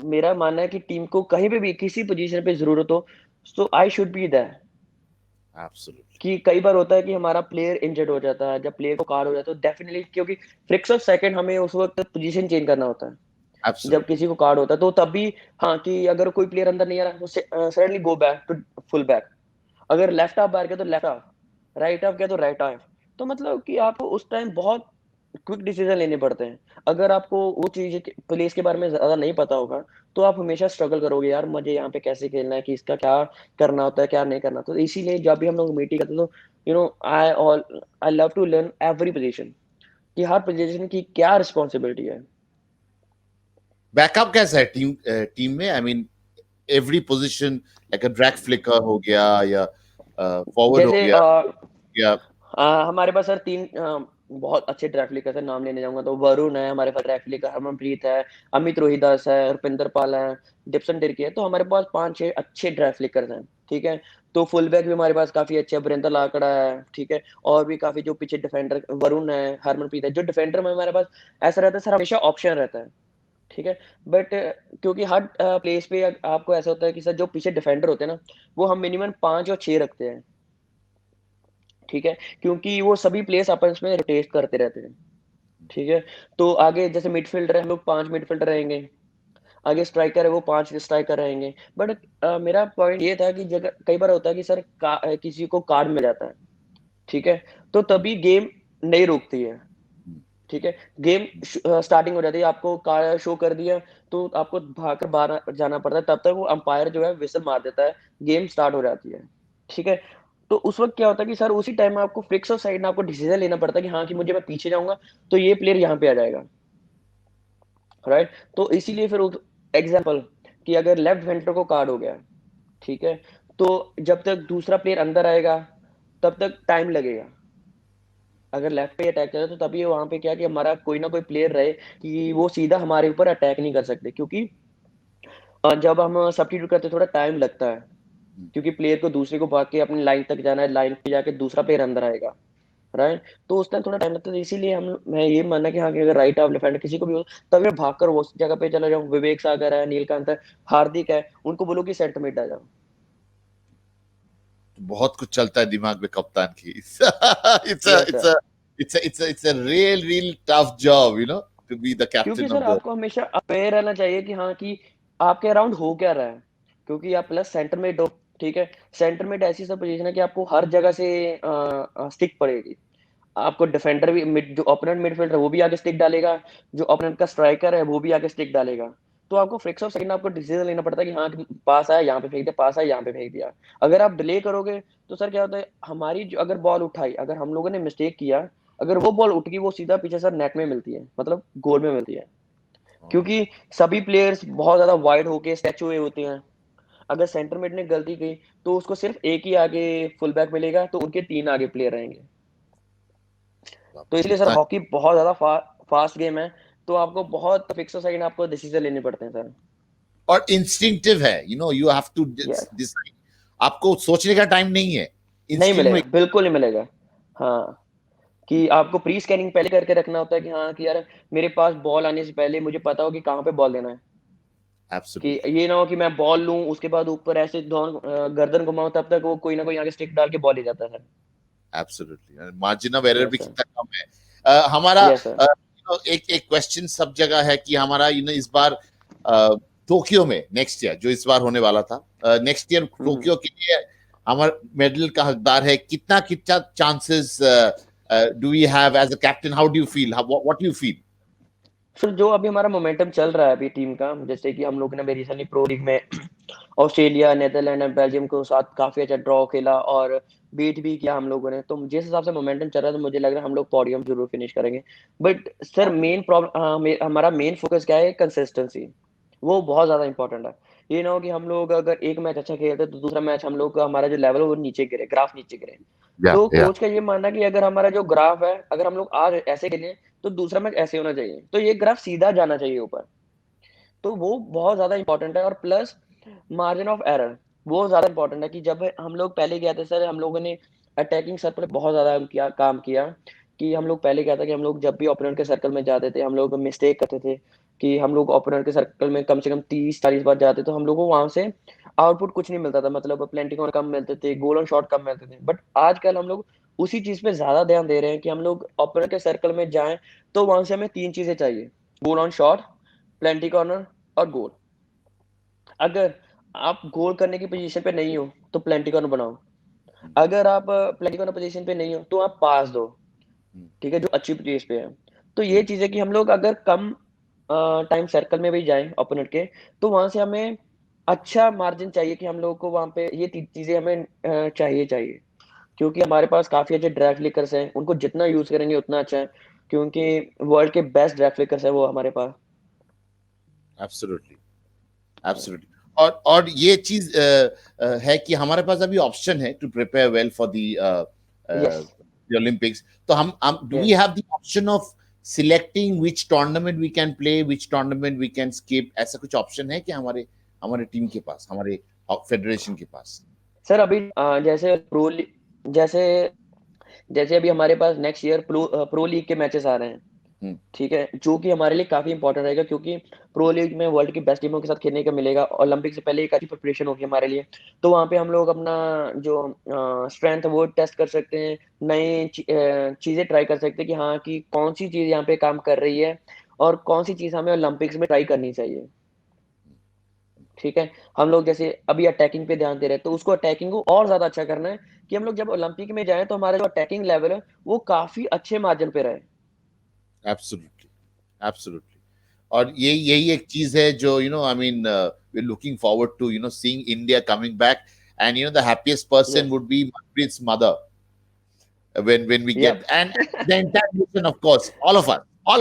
मेरा मानना है कि टीम को कहीं पे भी किसी पोजीशन पे जरूरत हो, so I should be there. Absolutely. कि कई बार होता है कि हमारा प्लेयर इंजर्ड हो जाता है, जब प्लेयर को कार्ड हो जाता है तो डेफिनेटली, क्योंकि फ्रिक्शन ऑफ सेकंड हमें उस वक्त पोजीशन चेंज करना होता है जब एब्सोल्युटली। किसी को कार्ड होता है। तो तब भी हाँ, कि अगर कोई प्लेयर अंदर नहीं आ रहा तो suddenly go back to full back. अगर लेफ्ट हाफ बाहर गया तो लेफ्ट हाफ, राइट हाफ गया तो राइट हाफ। तो मतलब कि आपको उस टाइम बहुत क्विक डिसीजन लेने पड़ते हैं। अगर आपको वो चीज़ के प्लेस के बारे में ज़्यादा नहीं पता होगा, तो आप हमेशा स्ट्रगल करोगे, यार मुझे यहाँ पे कैसे खेलना है, कि इसका क्या करना होता है, क्या नहीं करना। तो इसीलिए जब भी हम लोग मीटिंग करते हैं तो I love to learn every position, कि हर पोजीशन की क्या रिस्पॉन्सिबिलिटी है। बैकअप कैसा है टीम में? I mean every position, like a drag flicker हो गया, या फॉरवर्ड हो जैसे गया, या हमारे पास सर 3 बहुत अच्छे ड्राफ्ट लिकर सर, नाम लेने जाऊँगा तो वरुण है हमारे पास ड्राफ्ट लिकर, हरमनप्रीत है, अमित रोहिदास है, रुपिंदर पाल है, डिप्सन डिर्की है। तो हमारे पास 5-6 अच्छे ड्राफ्ट लिकर्स हैं, ठीक है? तो फुल बैक भी हमारे पास काफ़ी अच्छे हैं, वीरेंद्र लाकड़ा है, ठीक है? और भी काफ़ी जो पीछे डिफेंडर वरुण है, हरमनप्रीत है। जो डिफेंडर में हमारे पास ऐसा रहता है सर, हमेशा ऑप्शन रहता है, ठीक है? बट क्योंकि हर प्लेस पे आपको ऐसा होता है कि सर जो पीछे डिफेंडर होते हैं ना, वो हम मिनिमम 5 और 6 रखते हैं। ठीक है? क्योंकि वो सभी प्लेयर्स आपस में रोटेट करते रहते हैं, ठीक है? तो आगे जैसे मिडफ़ील्डर है, हम लोग 5 मिडफ़ील्डर रहेंगे, आगे स्ट्राइकर है, वो 5 स्ट्राइकर रहेंगे। बट मेरा पॉइंट ये था कि जगह कई बार होता है कि सर किसी को कार्ड मिल जाता है, ठीक है? तो तभी गेम नहीं रुकती है, ठीक है? गेम स्टार्टिंग हो जाती है, आपको कार्ड शो कर दिया, तो आपको भागकर बाहर जाना पड़ता है, तब तक वो अंपायर जो है व्हिसल मार देता है, गेम स्टार्ट हो जाती है, ठीक है? तो उस वक़्त क्या होता है कि सर उसी टाइम में आपको फिक्स और साइड में आपको डिसीज़न लेना पड़ता है कि हाँ, कि मुझे मैं पीछे जाऊँगा, तो ये प्लेयर यहाँ पे आ जाएगा, राइट? तो इसीलिए फिर उस एग्ज़ाम्पल कि अगर लेफ्ट डिफेंडर को कार्ड हो गया, ठीक है? तो जब तक दूसरा प्लेयर अंदर आएगा, तब तक टाइम लगेगा। अगर लेफ्ट पे अटैक करें तो तभी वहाँ पे क्या है कि हमारा कोई ना कोई प्लेयर रहे कि वो सीधा हमारे ऊपर अटैक नहीं कर सकते, क्योंकि जब हम सब्स्टिट्यूट करते हैं थोड़ा टाइम लगता है, क्योंकि प्लेयर को दूसरे को भाग के अपनी लाइन तक जाना है, लाइन पे जाके दूसरा प्लेयर अंदर आएगा, राइट? तो उस टाइम थोड़ा टाइम लगता है, तो इसीलिए हम मैं ये मानना कि हाँ, कि अगर राइट हाफ डिफेंडर किसी को भी हो, तभी मैं भागकर वो उस जगह पे चला जाऊँ। विवेक सागर है, नीलकांत है, हार्दिक है, उनको बोलो कि सेंटर मिड आ जाओ। बहुत कुछ चलता है दिमाग में कप्तान की। It's a yes it's sir. A it's a real tough job, you know, to be the क्योंकि कैप्टन ऑफ सर द। आपको हमेशा अवेयर रहना चाहिए कि हाँ, कि आपके अराउंड हो क्या रहा है। क्योंकि आप प्लस सेंटर मिड हो, ठीक है? सेंटर मिड ऐसी सब पोजीशन है कि आपको हर जगह से स्टिक पड़ेगी। आपको डिफेंडर भी मिड जो ओपोनेंट मिडफील्डर है वो भी आगे स्टिक डालेगा, जो ओपोनेंट का स्ट्राइकर है वो भी आगे स्टिक डालेगा। तो आपको फ्रिक्शन ऑफ सेकंड आपको डिसीजन लेना पड़ता है कि हाँ पास आया यहाँ पे फेंक दिया, पास आया यहाँ पे फेंक दिया। अगर आप डिले करोगे तो सर क्या होता है, हमारी जो अगर बॉल उठाई, अगर हम लोगों ने मिस्टेक किया, अगर वो बॉल उठ गई, वो सीधा पीछे सर नेट में मिलती है, मतलब गोल में मिलती है। क्योंकि सभी प्लेयर्स बहुत ज्यादा वाइड होके स्टैचू हुए होते हैं। अगर सेंटर मिड ने गलती की तो उसको सिर्फ एक ही आगे फुल बैक मिलेगा, तो उनके 3 आगे प्लेयर रहेंगे। तो इसलिए सर इतना हॉकी बहुत ज्यादा फास्ट गेम है, तो आपको बहुत फिक्स सेकंड आपको डिसीजन लेने पड़ते हैं सर। और इंस्टिंक्टिव है, you have to yes, decide, आपको सोचने का टाइम नहीं है, नहीं इंस्टिंक्ट मिलेगा, में। बिल्कुल नहीं मिलेगा। हाँ, कि आपको प्री स्कैनिंग पहले करके रखना होता है कि हाँ कि यार मेरे पास बॉल आने से पहले मुझे पता हो कि कहाँ पे बॉल देना है। कि एब्सोल्युटली, ये ना हो कि मैं बॉल लूं उसके बाद ऊपर ऐसे गर्दन घुमाऊं, तब तक वो कोई ना कोई आगे स्टिक डाल के बॉल ले जाता है। Absolutely, margin of error yes भी सर। कितना कम है। हमारा यस सर। एक एक क्वेश्चन सब जगह है कि हमारा इस बार टोक्यो में नेक्स्ट ईयर, जो इस बार होने वाला था, नेक्स्ट ईयर हम्म। टोक्यो के लिए हमारा मेडल का हकदार है, कितना कितना chances do we have as a captain? How do you feel, what you feel? Sir जो अभी हमारा मोमेंटम चल रहा है अभी टीम का, जैसे कि हम लोग ने अभी रिसेंटली प्रो लीग में ऑस्ट्रेलिया, नेदरलैंड और बेल्जियम को साथ काफी अच्छा ड्रॉ खेला और बीट भी किया हम लोगों ने। तो जिस हिसाब से मोमेंटम चल रहा है, तो मुझे लग रहा है हम लोग पोडियम जरूर फिनिश करेंगे। बट सर मेन प्रॉब्लम, हमारा मेन फोकस क्या है, कंसिस्टेंसी। वो बहुत ज्यादा इंपॉर्टेंट है। ये ना हो कि हम लोग अगर एक मैच अच्छा खेलते हैं तो दूसरा मैच हम लोग का हमारा जो लेवल है वो नीचे गिरे, ग्राफ नीचे गिरे। या तो या कोच का ये मानना है कि अगर हमारा जो ग्राफ है, अगर हम लोग आज ऐसे खेलें तो दूसरा मैच ऐसे होना चाहिए, तो ये ग्राफ सीधा जाना चाहिए ऊपर। तो वो बहुत ज्यादा इंपॉर्टेंट है। और प्लस मार्जिन ऑफ एरर वो ज्यादा इंपॉर्टेंट है। कि जब हम लोग पहले गया था सर, हम लोगों ने अटैकिंग सर्कल पे बहुत ज्यादा काम किया। कि हम लोग पहले क्या था कि हम लोग जब भी ओपोनेंट के सर्कल में जाते थे, हम लोग मिस्टेक करते थे। कि हम लोग ओपोनेंट के सर्कल में कम से कम 30-40 बार जाते, तो हम लोग को वहां से आउटपुट कुछ नहीं मिलता था, मतलब प्लेंटी कॉर्नर कम मिलते थे, गोल ऑन शॉट कम मिलते थे। बट आजकल हम लोग उसी चीज पे ज्यादा ध्यान दे रहे हैं कि हम लोग ओपोनेंट के सर्कल में जाएं तो वहां से हमें 3 चीजें चाहिए: गोल ऑन शॉट, प्लेंटी कॉर्नर और गोल। अगर आप गोल करने की पोजीशन पे नहीं हो तो प्लेंटी कॉर्नर बनाओ। अगर आप प्लेंटी कॉर्नर पोजीशन पे नहीं हो तो आप पास दो, ठीक है, जो अच्छी प्लेस पे है। तो ये चीज है कि हम लोग अगर कम टाइम सर्कल में भी जाएं ओपोनेंट के, तो वहां से हमें अच्छा मार्जिन चाहिए कि हम लोग को वहां पे ये चीजें हमें चाहिए। क्योंकि हमारे पास काफी अच्छे ड्रैग फ्लिकर्स हैं, उनको जितना यूज करेंगे उतना अच्छा है। क्योंकि वर्ल्ड के बेस्ट ड्रैग फ्लिकर्स है वो हमारे पास। Absolutely, absolutely. और ये चीज है कि हमारे पास अभी ऑप्शन है to prepare well for yes. The Olympics. तो हम do we yes. Have the option of selecting which tournament we can play, which tournament we can skip? ऐसा कुछ ऑप्शन है कि हमारे हमारे टीम के पास, हमारे फेडरेशन के पास? सर अभी जैसे जैसे अभी हमारे पास नेक्स्ट ईयर प्रो लीग के मैचेस आ रहे हैं, हम्म, ठीक है, जो कि हमारे लिए काफी इंपॉर्टेंट रहेगा। क्योंकि प्रो लीग में वर्ल्ड की बेस्ट टीमों के साथ खेलने का मिलेगा, ओलंपिक से पहले एक अच्छी प्रिपरेशन होगी हमारे लिए। तो वहाँ पे हम लोग अपना जो स्ट्रेंथ है वो टेस्ट कर सकते हैं, नई चीजें ट्राई कर सकते हैं कि हाँ कि कौन सी चीज यहाँ पे काम कर रही है और कौन सी चीज हमें ओलंपिक्स में ट्राई करनी चाहिए। ठीक है, हम लोग जैसे अभी अटैकिंग पे ध्यान दे रहे हैं, तो उसको अटैकिंग को और ज्यादा अच्छा करना है कि हम लोग जब ओलंपिक में जाएं तो हमारा जो अटैकिंग लेवल है वो काफी अच्छे मार्जिन पे रहे। Absolutely, absolutely. और यही एक चीज है जो I mean we looking forward to seeing India coming back, and the happiest person yes. Would be मनप्रीत's mother when we yup. get, and the entire nation, of course, all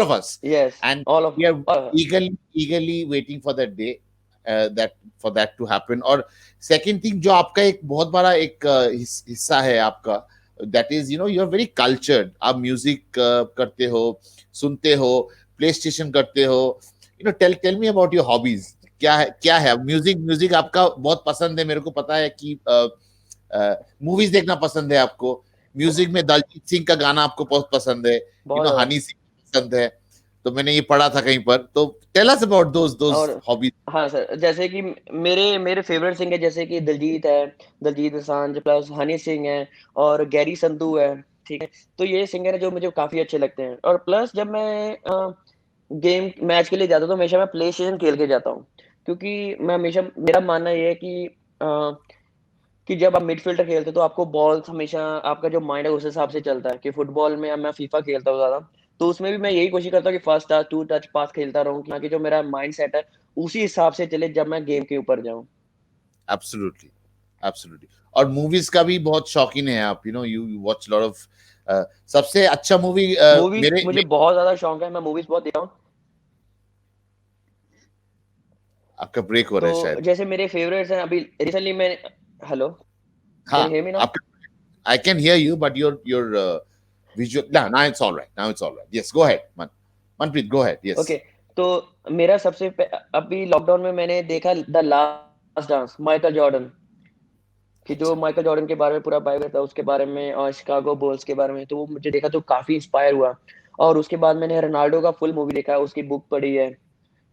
of us, yes. and all of we are us. eagerly waiting for that day, that for that to happen. और second thing, जो आपका एक बहुत बड़ा एक हिस्सा है आपका, that is you are very cultured, आप म्यूजिक करते हो, सुनते हो, प्ले स्टेशन करते हो, tell me about your hobbies, क्या है म्यूजिक? म्यूजिक आपका बहुत पसंद है, मेरे को पता है कि मूवीज देखना पसंद है आपको, म्यूजिक में दलजीत सिंह का गाना आपको बहुत पसंद है, बहुत ज्यादा। हनी सिंह पसंद है, तो मैंने ये पढ़ा था कहीं पर। तो टेल अस अबाउट दोस और हॉबीज। हाँ सर, जैसे कि मेरे मेरे फेवरेट सिंगर जैसे कि दिलजीत है, दिलजीत दोसांझ, प्लस हनी सिंह है और गैरी संधू है। ठीक है, तो ये सिंगर है जो मुझे काफी अच्छे लगते हैं। और प्लस जब मैं गेम मैच के लिए जाता हूँ तो हमेशा मैं प्ले स्टेशन खेल के जाता हूँ। क्योंकि मैं हमेशा, मेरा मानना ये है कि जब आप मिडफील्डर खेलते हो तो आपको बॉल हमेशा, आपका जो माइंड है उस हिसाब से चलता है। कि फुटबॉल में अब मैं फीफा खेलता हूँ ज्यादा, तो उसमें भी मैं यही कोशिश करता हूँ कि first touch, two touch pass खेलता रहूँ, ताकि जो मेरा माइंड सेट है उसी हिसाब से चले जब मैं गेम के ऊपर जाऊं। Absolutely, absolutely. और मूवीज का भी बहुत शौकीन है आप, यू वॉच लॉट ऑफ। सबसे अच्छा मूवी मूवीज मेरे मुझे बहुत ज्यादा शौक है, मैं मूवीज बहुत देखता हूँ। आपका ब्रेक हो रहा है तो शायद। जैसे मेरे फेवरेट्स हैं अभी रिसेंटली मैंने, हेलो, हाँ, can you hear me now? आपका, I can hear you but your visual, no, now it's all right, now it's all right, yes, go ahead, Manpreet, go ahead, yes. Okay, तो मेरा अभी lockdown में मैंने देखा the last dance, Michael Jordan, कि जो अच्छा। माइकल जॉर्डन के बारे में पूरा बायोग्राफी था उसके बारे में और शिकागो बुल्स के बारे में, तो वो मुझे देखा तो काफी इंस्पायर हुआ। और उसके बाद मैंने रोनाल्डो का फुल मूवी देखा है, उसकी बुक पढ़ी है।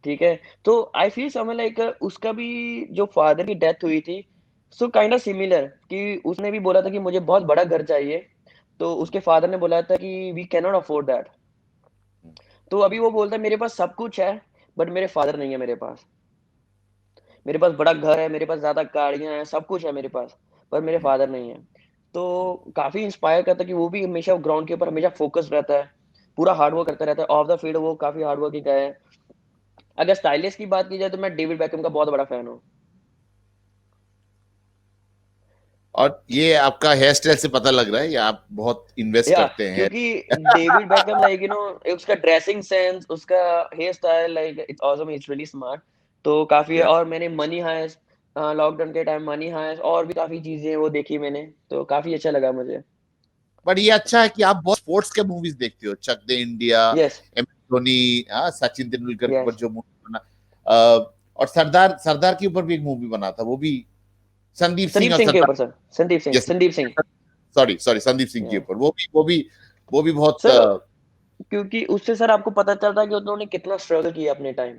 ठीक है, तो आई फील समवन लाइक उसका भी जो फादर की डेथ हुई थी, सो काइंड ऑफ सिमिलर, कि उसने भी बोला था कि मुझे बहुत बड़ा घर चाहिए, तो उसके फादर ने बोला था कि we can not afford that. तो अभी वो बोलता है मेरे पास सब कुछ है, बट मेरे फादर नहीं है मेरे पास। मेरे पास बड़ा घर है, मेरे पास ज़्यादा गाड़ियाँ हैं, सब कुछ है मेरे पास, पर मेरे फादर नहीं है। तो काफ़ी इंस्पायर करता है कि वो भी हमेशा ग्राउंड के ऊपर हमेशा फ़ोकस्ड रहता है, पूरा हार्ड वर्क करता रहता है। ऑफ द फील्ड वो काफ़ी हार्ड वर्किंग गाय है। अगर स्टाइलिश की बात की जाए तो मैं डेविड बेकहम का बहुत बड़ा फैन हूँ। और ये आपका हेयर स्टाइल से पता लग रहा है, या आप बहुत इन्वेस्ट या करते हैं क्योंकि डेविड बेकहम लाइक उसका ड्रेसिंग सेंस, उसका hair style like it's awesome, it's really smart. तो काफ़ी है। या और मैंने मनी हाइस्ट, लॉकडाउन के टाइम मनी हाइस्ट और भी काफ़ी चीज़ें वो देखी मैंने, तो काफ़ी अच्छा लगा मुझे। बट ये अच्छा है कि आप बहुत स्पोर्ट्स के मूवीज देखते हो, Chak De India, yes, M S Dhoni, हाँ, सचिन तेंदुलकर के ऊपर यस। जो मूवी बना, और सरदार सरदार के ऊपर भी एक मूवी बना था, वो भी संदीप संदीप सिंह और सिंह के सरदार, ऊपर sir, Sandeep Singh, yes, Sandeep Singh. Sorry sorry, Sandeep Singh के या ऊपर, वो भी बहुत सर, क्योंकि उससे सर आपको पता चलता है कि उन्होंने कितना स्ट्रगल किया अपने टाइम।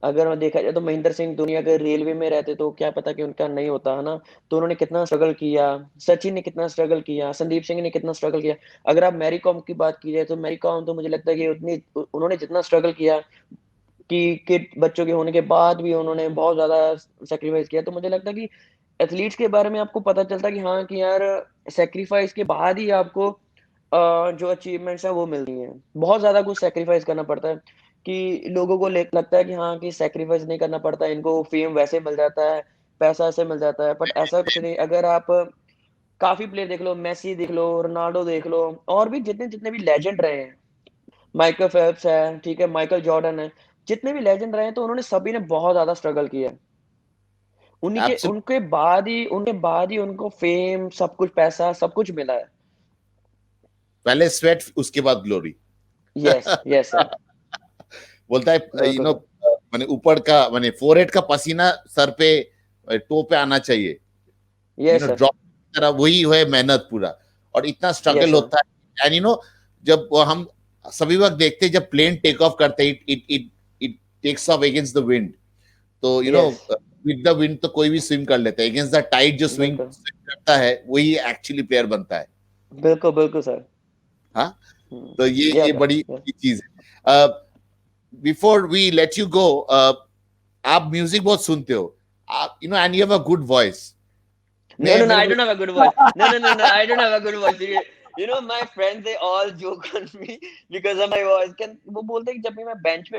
अगर देखा जाए तो महेंद्र सिंह धोनी अगर रेलवे में रहते तो क्या पता कि उनका नहीं होता, है ना? तो उन्होंने कितना स्ट्रगल किया, सचिन ने कितना स्ट्रगल किया, संदीप सिंह ने कितना स्ट्रगल किया। अगर आप मैरी कॉम की बात की जाए तो मैरी कॉम तो मुझे लगता है कि उन्होंने जितना स्ट्रगल किया, कि किड बच्चों के होने के बाद भी उन्होंने बहुत ज़्यादा सैक्रिफाइस किया। तो मुझे लगता है कि एथलीट्स के बारे में आपको पता चलता है कि हाँ, कि यार सैक्रिफाइस के बाद ही आपको जो अचीवमेंट्स हैं वो मिलती हैं। बहुत ज़्यादा कुछ सैक्रिफाइस करना पड़ता है, कि लोगों को ले लगता है कि हाँ, कि सैक्रिफाइस नहीं करना पड़ता, इनको फेम वैसे मिल जाता है, पैसा ऐसे मिल जाता है, बट ऐसा कुछ नहीं। अगर आप काफ़ी प्लेयर देख लो, मेसी देख लो, रोनाल्डो देख लो, और भी जितने भी लेजेंड रहे हैं, माइकल फेल्प्स है, ठीक है, माइकल जॉर्डन है, जितने भी लेजेंड रहे हैं तो उन्होंने सभी ने बहुत ज़्यादा स्ट्रगल किया है। उन्हीं के एब्सोल्युटली। उनके बाद ही उनको फेम, सब कुछ, पैसा, सब कुछ मिला है। पहले स्वेट, उसके बाद ग्लोरी। Yes, yes sir. बोलता है, बिल्कुल सर। माने ऊपर का, माने फोरहेड का पसीना सर पे, टो पे आना चाहिए, यस सर। ड्रॉप की तरह, वही है मेहनत पूरा। और इतना यस स्ट्रगल सर। होता है, एंड जब हम सभी वक्त देखते हैं, जब प्लेन टेक ऑफ करते हैं, it it it takes off against the wind. तो यस, विद द विंड तो कोई भी स्विम कर लेता है, अगेंस्ट द टाइड जो स्विंग बिल्कुल। करता है वही एक्चुअली प्लेयर बनता है। बिल्कुल, बिल्कुल सर। हाँ, हुँ। तो ये सर, बड़ी यस। चीज है। Before we let you go, आप म्यूजिक बहुत सुनते हो, आप and you have a good voice. No, मैं no, no, मेरे I को don't have a good voice. No, no, no, no, I don't have a good voice. My friends, they all joke on me because of my voice. वो बोलते हैं कि जब भी मैं बेंच पे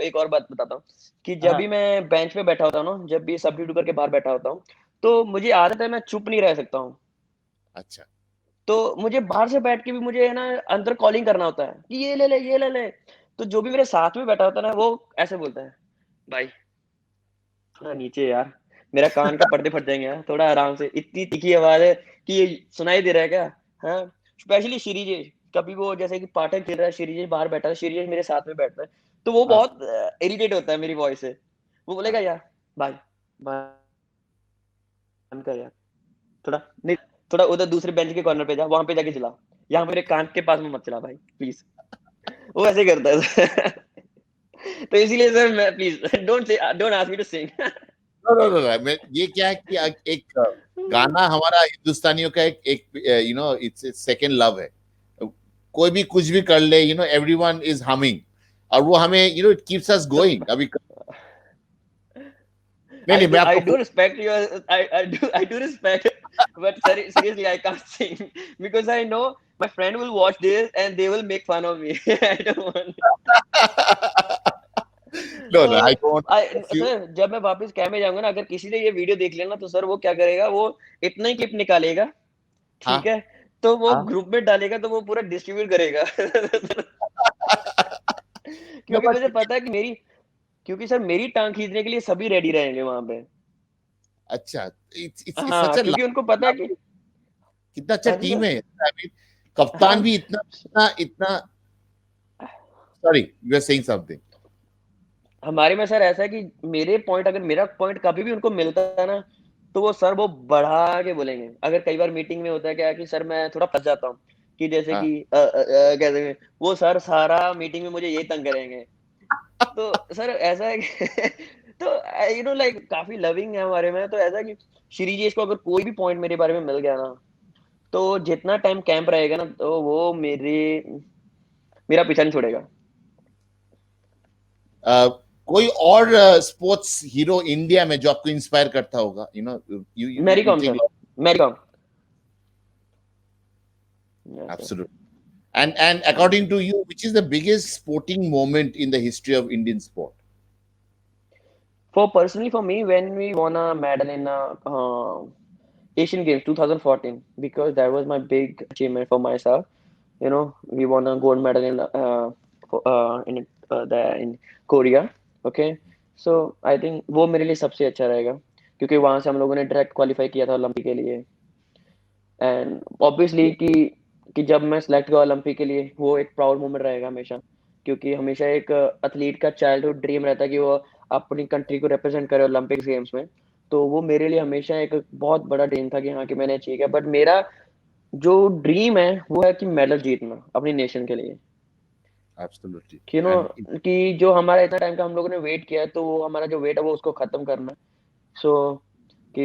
एक और बात बताता हूँ, कि जब भी हाँ, मैं बेंच पे बैठा होता हूँ ना, जब भी सब्स्टिट्यूट करके बाहर बैठा होता हूँ, तो मुझे आदत है मैं चुप नहीं रह सकता हूँ। अच्छा, तो मुझे बाहर से बैठ के भी मुझे है ना अंदर कॉलिंग करना होता है कि ये ले ले, ये ले ले। तो जो भी मेरे साथ में बैठा होता है ना, वो ऐसे बोलता है, भाई थोड़ा नीचे यार, मेरा कान का पर्दे फट जाएंगे यार, थोड़ा आराम से, इतनी तीखी आवाज है कि ये सुनाई दे रहा है क्या? हाँ, स्पेशली श्रीजेश, कभी वो जैसे कि पाठक खेल रहा है, श्रीजेश बाहर बैठा है, श्रीजेश मेरे साथ में बैठता है, तो वो हाँ, बहुत इरिटेट होता है मेरी वॉइस से। वो बोलेगा हाँ। यार, भाई बंद कर यार, थोड़ा नहीं, थोड़ा उधर दूसरे बेंच के कॉर्नर पे जा, वहां पे जाके चला, यहाँ मेरे कान के पास में मत चला भाई प्लीज। वो ऐसे करता है। तो इसीलिए सर मैं please don't ask me to sing. No no no no, मैं ये क्या है कि एक गाना हमारा हिंदुस्तानियों का एक एक इट्स सेकंड लव है। कोई भी कुछ भी कर ले, एवरीवन इज हमिंग, और वो हमें, इट कीप्स अस तो गोइंग। अभी नहीं नहीं, मैं I आपको do respect your I do respect, but seriously I can't sing because I know my friend will watch this and they will make fun of me. I don't want. No, no, I तो don't want to force you. Sir जब मैं वापस camp में जाऊँगा ना, अगर किसी ने ये वीडियो देख लिया ना, तो सर वो क्या करेगा, वो इतना ही क्लिप निकालेगा, ठीक हाँ, है? तो वो हाँ. ग्रुप में डालेगा, तो वो पूरा डिस्ट्रीब्यूट करेगा। No, क्योंकि but मुझे पता है कि क्योंकि सर मेरी टाँग खींचने के लिए सभी रेडी रहेंगे वहाँ पे। अच्छा, it's हाँ, such a क्योंकि उनको पता है कि कितना अच्छा हाँ जी टीम सर। है. I mean, कप्तान हाँ, भी इतना इतना इतना. Sorry, you are saying something. हमारे में सर ऐसा है कि अगर मेरा पॉइंट कभी भी उनको मिलता है ना, तो वो बढ़ा के बोलेंगे। अगर कई बार मीटिंग में होता है क्या कि सर मैं थोड़ा फँस जाता हूँ, कि जैसे हाँ. कि कहते हैं, वो सर सारा मीटिंग में मुझे यही तंग करेंगे। तो सर ऐसा है कि तो लाइक काफ़ी लविंग है हमारे में, तो ऐसा है कि श्रीजेश को अगर कोई भी पॉइंट मेरे बारे में मिल गया ना, तो जितना टाइम कैंप रहेगा ना, तो वो मेरा पीछा नहीं छोड़ेगा। Uh, कोई और स्पोर्ट्स हीरो इंडिया में जो आपको इंस्पायर करता होगा, Mary you Kom think sir, Mary Kom. Yes sir. absolutely. And according to you, which is the biggest sporting moment in the history of Indian sport? For me, when we won a medal in Asian Games 2014, because that was my big achievement for myself. We won a gold medal in Korea. Okay, so I think वो मेरे लिए सबसे अच्छा रहेगा, क्योंकि वहां से हम लोगों ने डायरेक्ट क्वालिफाई किया था ओलंपिक के लिए। एंड ऑब्वियसली कि जब मैं सिलेक्ट हुआ ओलंपिक के लिए, वो एक प्राउड मोमेंट रहेगा हमेशा, क्योंकि हमेशा एक एथलीट का चाइल्डहुड ड्रीम रहता है कि वो अपनी कंट्री को रिप्रेजेंट करे ओलंपिक्स गेम्स में। तो वो मेरे लिए हमेशा एक बहुत बड़ा ड्रीम था कि हाँ, कि मैंने अचीव किया। बट मेरा जो ड्रीम है वो है कि मेडल जीतना अपनी नेशन के लिए। Absolutely. कि And कि जो हमारा इतना टाइम का हम लोगों ने वेट किया है, तो वो हमारा जो वेट है वो उसको खत्म करना है। सो कि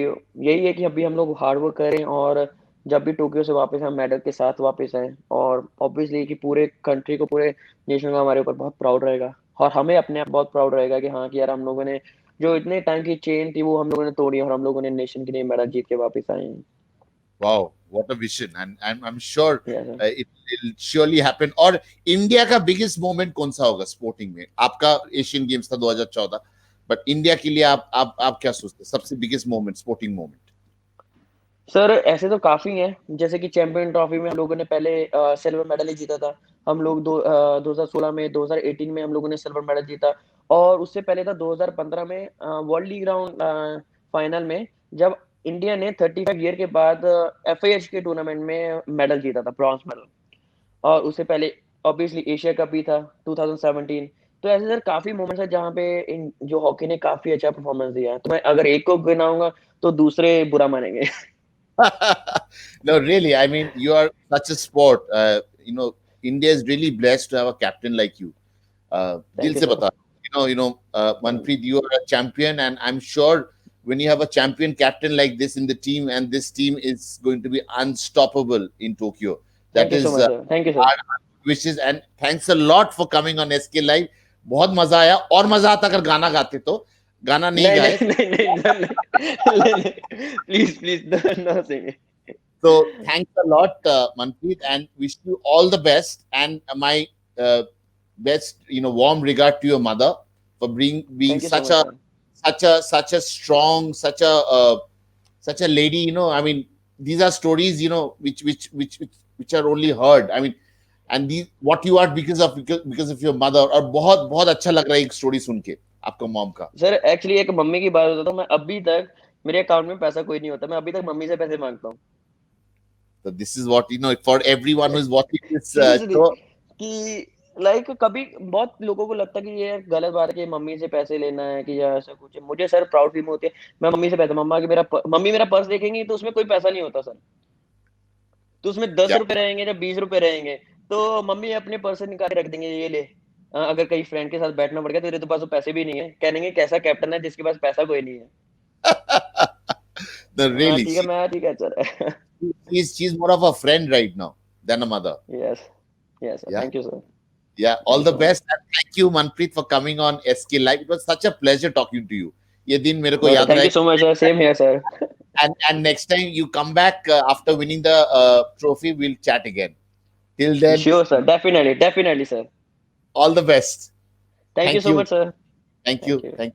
यही है कि अभी हम लोग हार्ड वर्क करें, और जब भी टोक्यो से वापस हम मेडल के साथ वापस आए, और ऑब्वियसली कि पूरे कंट्री को, पूरे नेशन को हमारे ऊपर बहुत प्राउड रहेगा, और हमें अपने आप बहुत प्राउड रहेगा कि हाँ, कि यार हम लोगों ने जो इतने टाइम की चेन थी वो हम लोगों ने तोड़ी, और हम लोगों ने नेशन के लिए मेडल जीत के वापस आए हैं। wow, what a vision. And I'm sure yes sir. it will surely happen. और इंडिया का बिगेस्ट मोमेंट कौन सा होगा स्पोर्टिंग में? आपका एशियन गेम्स था 2014, बट इंडिया के लिए आप क्या सोचते हैं सबसे biggest moment, sporting moment? Sir ऐसे तो काफ़ी हैं, जैसे कि चैंपियन ट्रॉफी में हम लोगों ने पहले सिल्वर मेडल ही जीता था। हम लोग 2016 में, 2018 में हम लोगों ने सिल्वर मेडल जीता, और उससे पहले था 2015 में वर्ल्ड लीग राउंड फाइनल में, जब इंडिया ने 35 ईयर के बाद एफआईएच के टूर्नामेंट में मेडल जीता था, ब्रॉन्ज मेडल। और उससे पहले ऑब्वियसली एशिया कप भी था 2017। तो ऐसे सर काफ़ी मोमेंट्स हैं जहाँ पे इन जो हॉकी ने काफ़ी अच्छा परफॉर्मेंस दिया है। तो मैं अगर एक को गिनाऊँगा, तो दूसरे बुरा मानेंगे। No, really. I mean, you are such a sport. India is really blessed to have a captain like you. दिल थैंक यू से सर। बता. Manpreet, you are a champion, and I'm sure when you have a champion captain like this in the team, and this team is going to be unstoppable in Tokyo. That thank you so is much sir, thank you sir. our wishes, and thanks a lot for coming on SK Live. बहुत मजा आया, और मजा आता अगर गाना गाते तो. गाना नहीं नहीं, गाए. नहीं, नहीं, नहीं, सर नहीं, नहीं, नहीं, please, please no singing. So thanks a lot, Manpreet, and wish you all the best. And my best, warm regard to your mother for being thank you so much sir. such a strong, such a lady. I mean, these are stories, which are only heard. I mean, and these what you are because of your mother. और बहुत बहुत अच्छा लग रहा है एक story सुन के आपका मॉम का. सर एक्चुअली एक मम्मी की बात बताता हूँ, मैं अभी तक मेरे अकाउंट में पैसा कोई नहीं होता, मैं अभी तक मम्मी से पैसे माँगता हूँ। So this is what for everyone who is watching this seriously show. कि लाइक कभी बहुत लोगों को लगता है कि ये गलत बात है कि मम्मी से पैसे लेना है, कि या ऐसा कुछ है। मुझे सर प्राउड फील होती है, मैं मम्मी से पैसे मम्मा कि मम्मी मेरा पर्स देखेंगी तो उसमें कोई पैसा नहीं होता सर। तो उसमें Yeah. ₹10 रहेंगे या ₹20 रहेंगे, तो मम्मी अपने पर्स से निकाल के रख देंगे, ये ले। अगर कहीं फ्रेंड के साथ बैठना पड़ गया, तेरे तो पास तो पैसे भी नहीं है, कहेंगे कैसा कैप्टन है जिसके पास पैसा कोई नहीं है। No, हाँ, really, ठीक है, मैं ठीक है sir. she's more of a friend right now than a mother. Yes, yes sir, Yeah, thank you sir, yeah. Thank All you the so much. best, and thank you, Manpreet, for coming on SK Live. It was such a pleasure talking to you. ये दिन मेरे को no sir, याद thank you रहेगा. So much sir, same here sir. And next time you come back after winning the trophy, we'll chat again. Till then, sure sir, definitely, definitely sir. all the best. Thank you Thank so you. Much sir. Thank you, thank you. Thank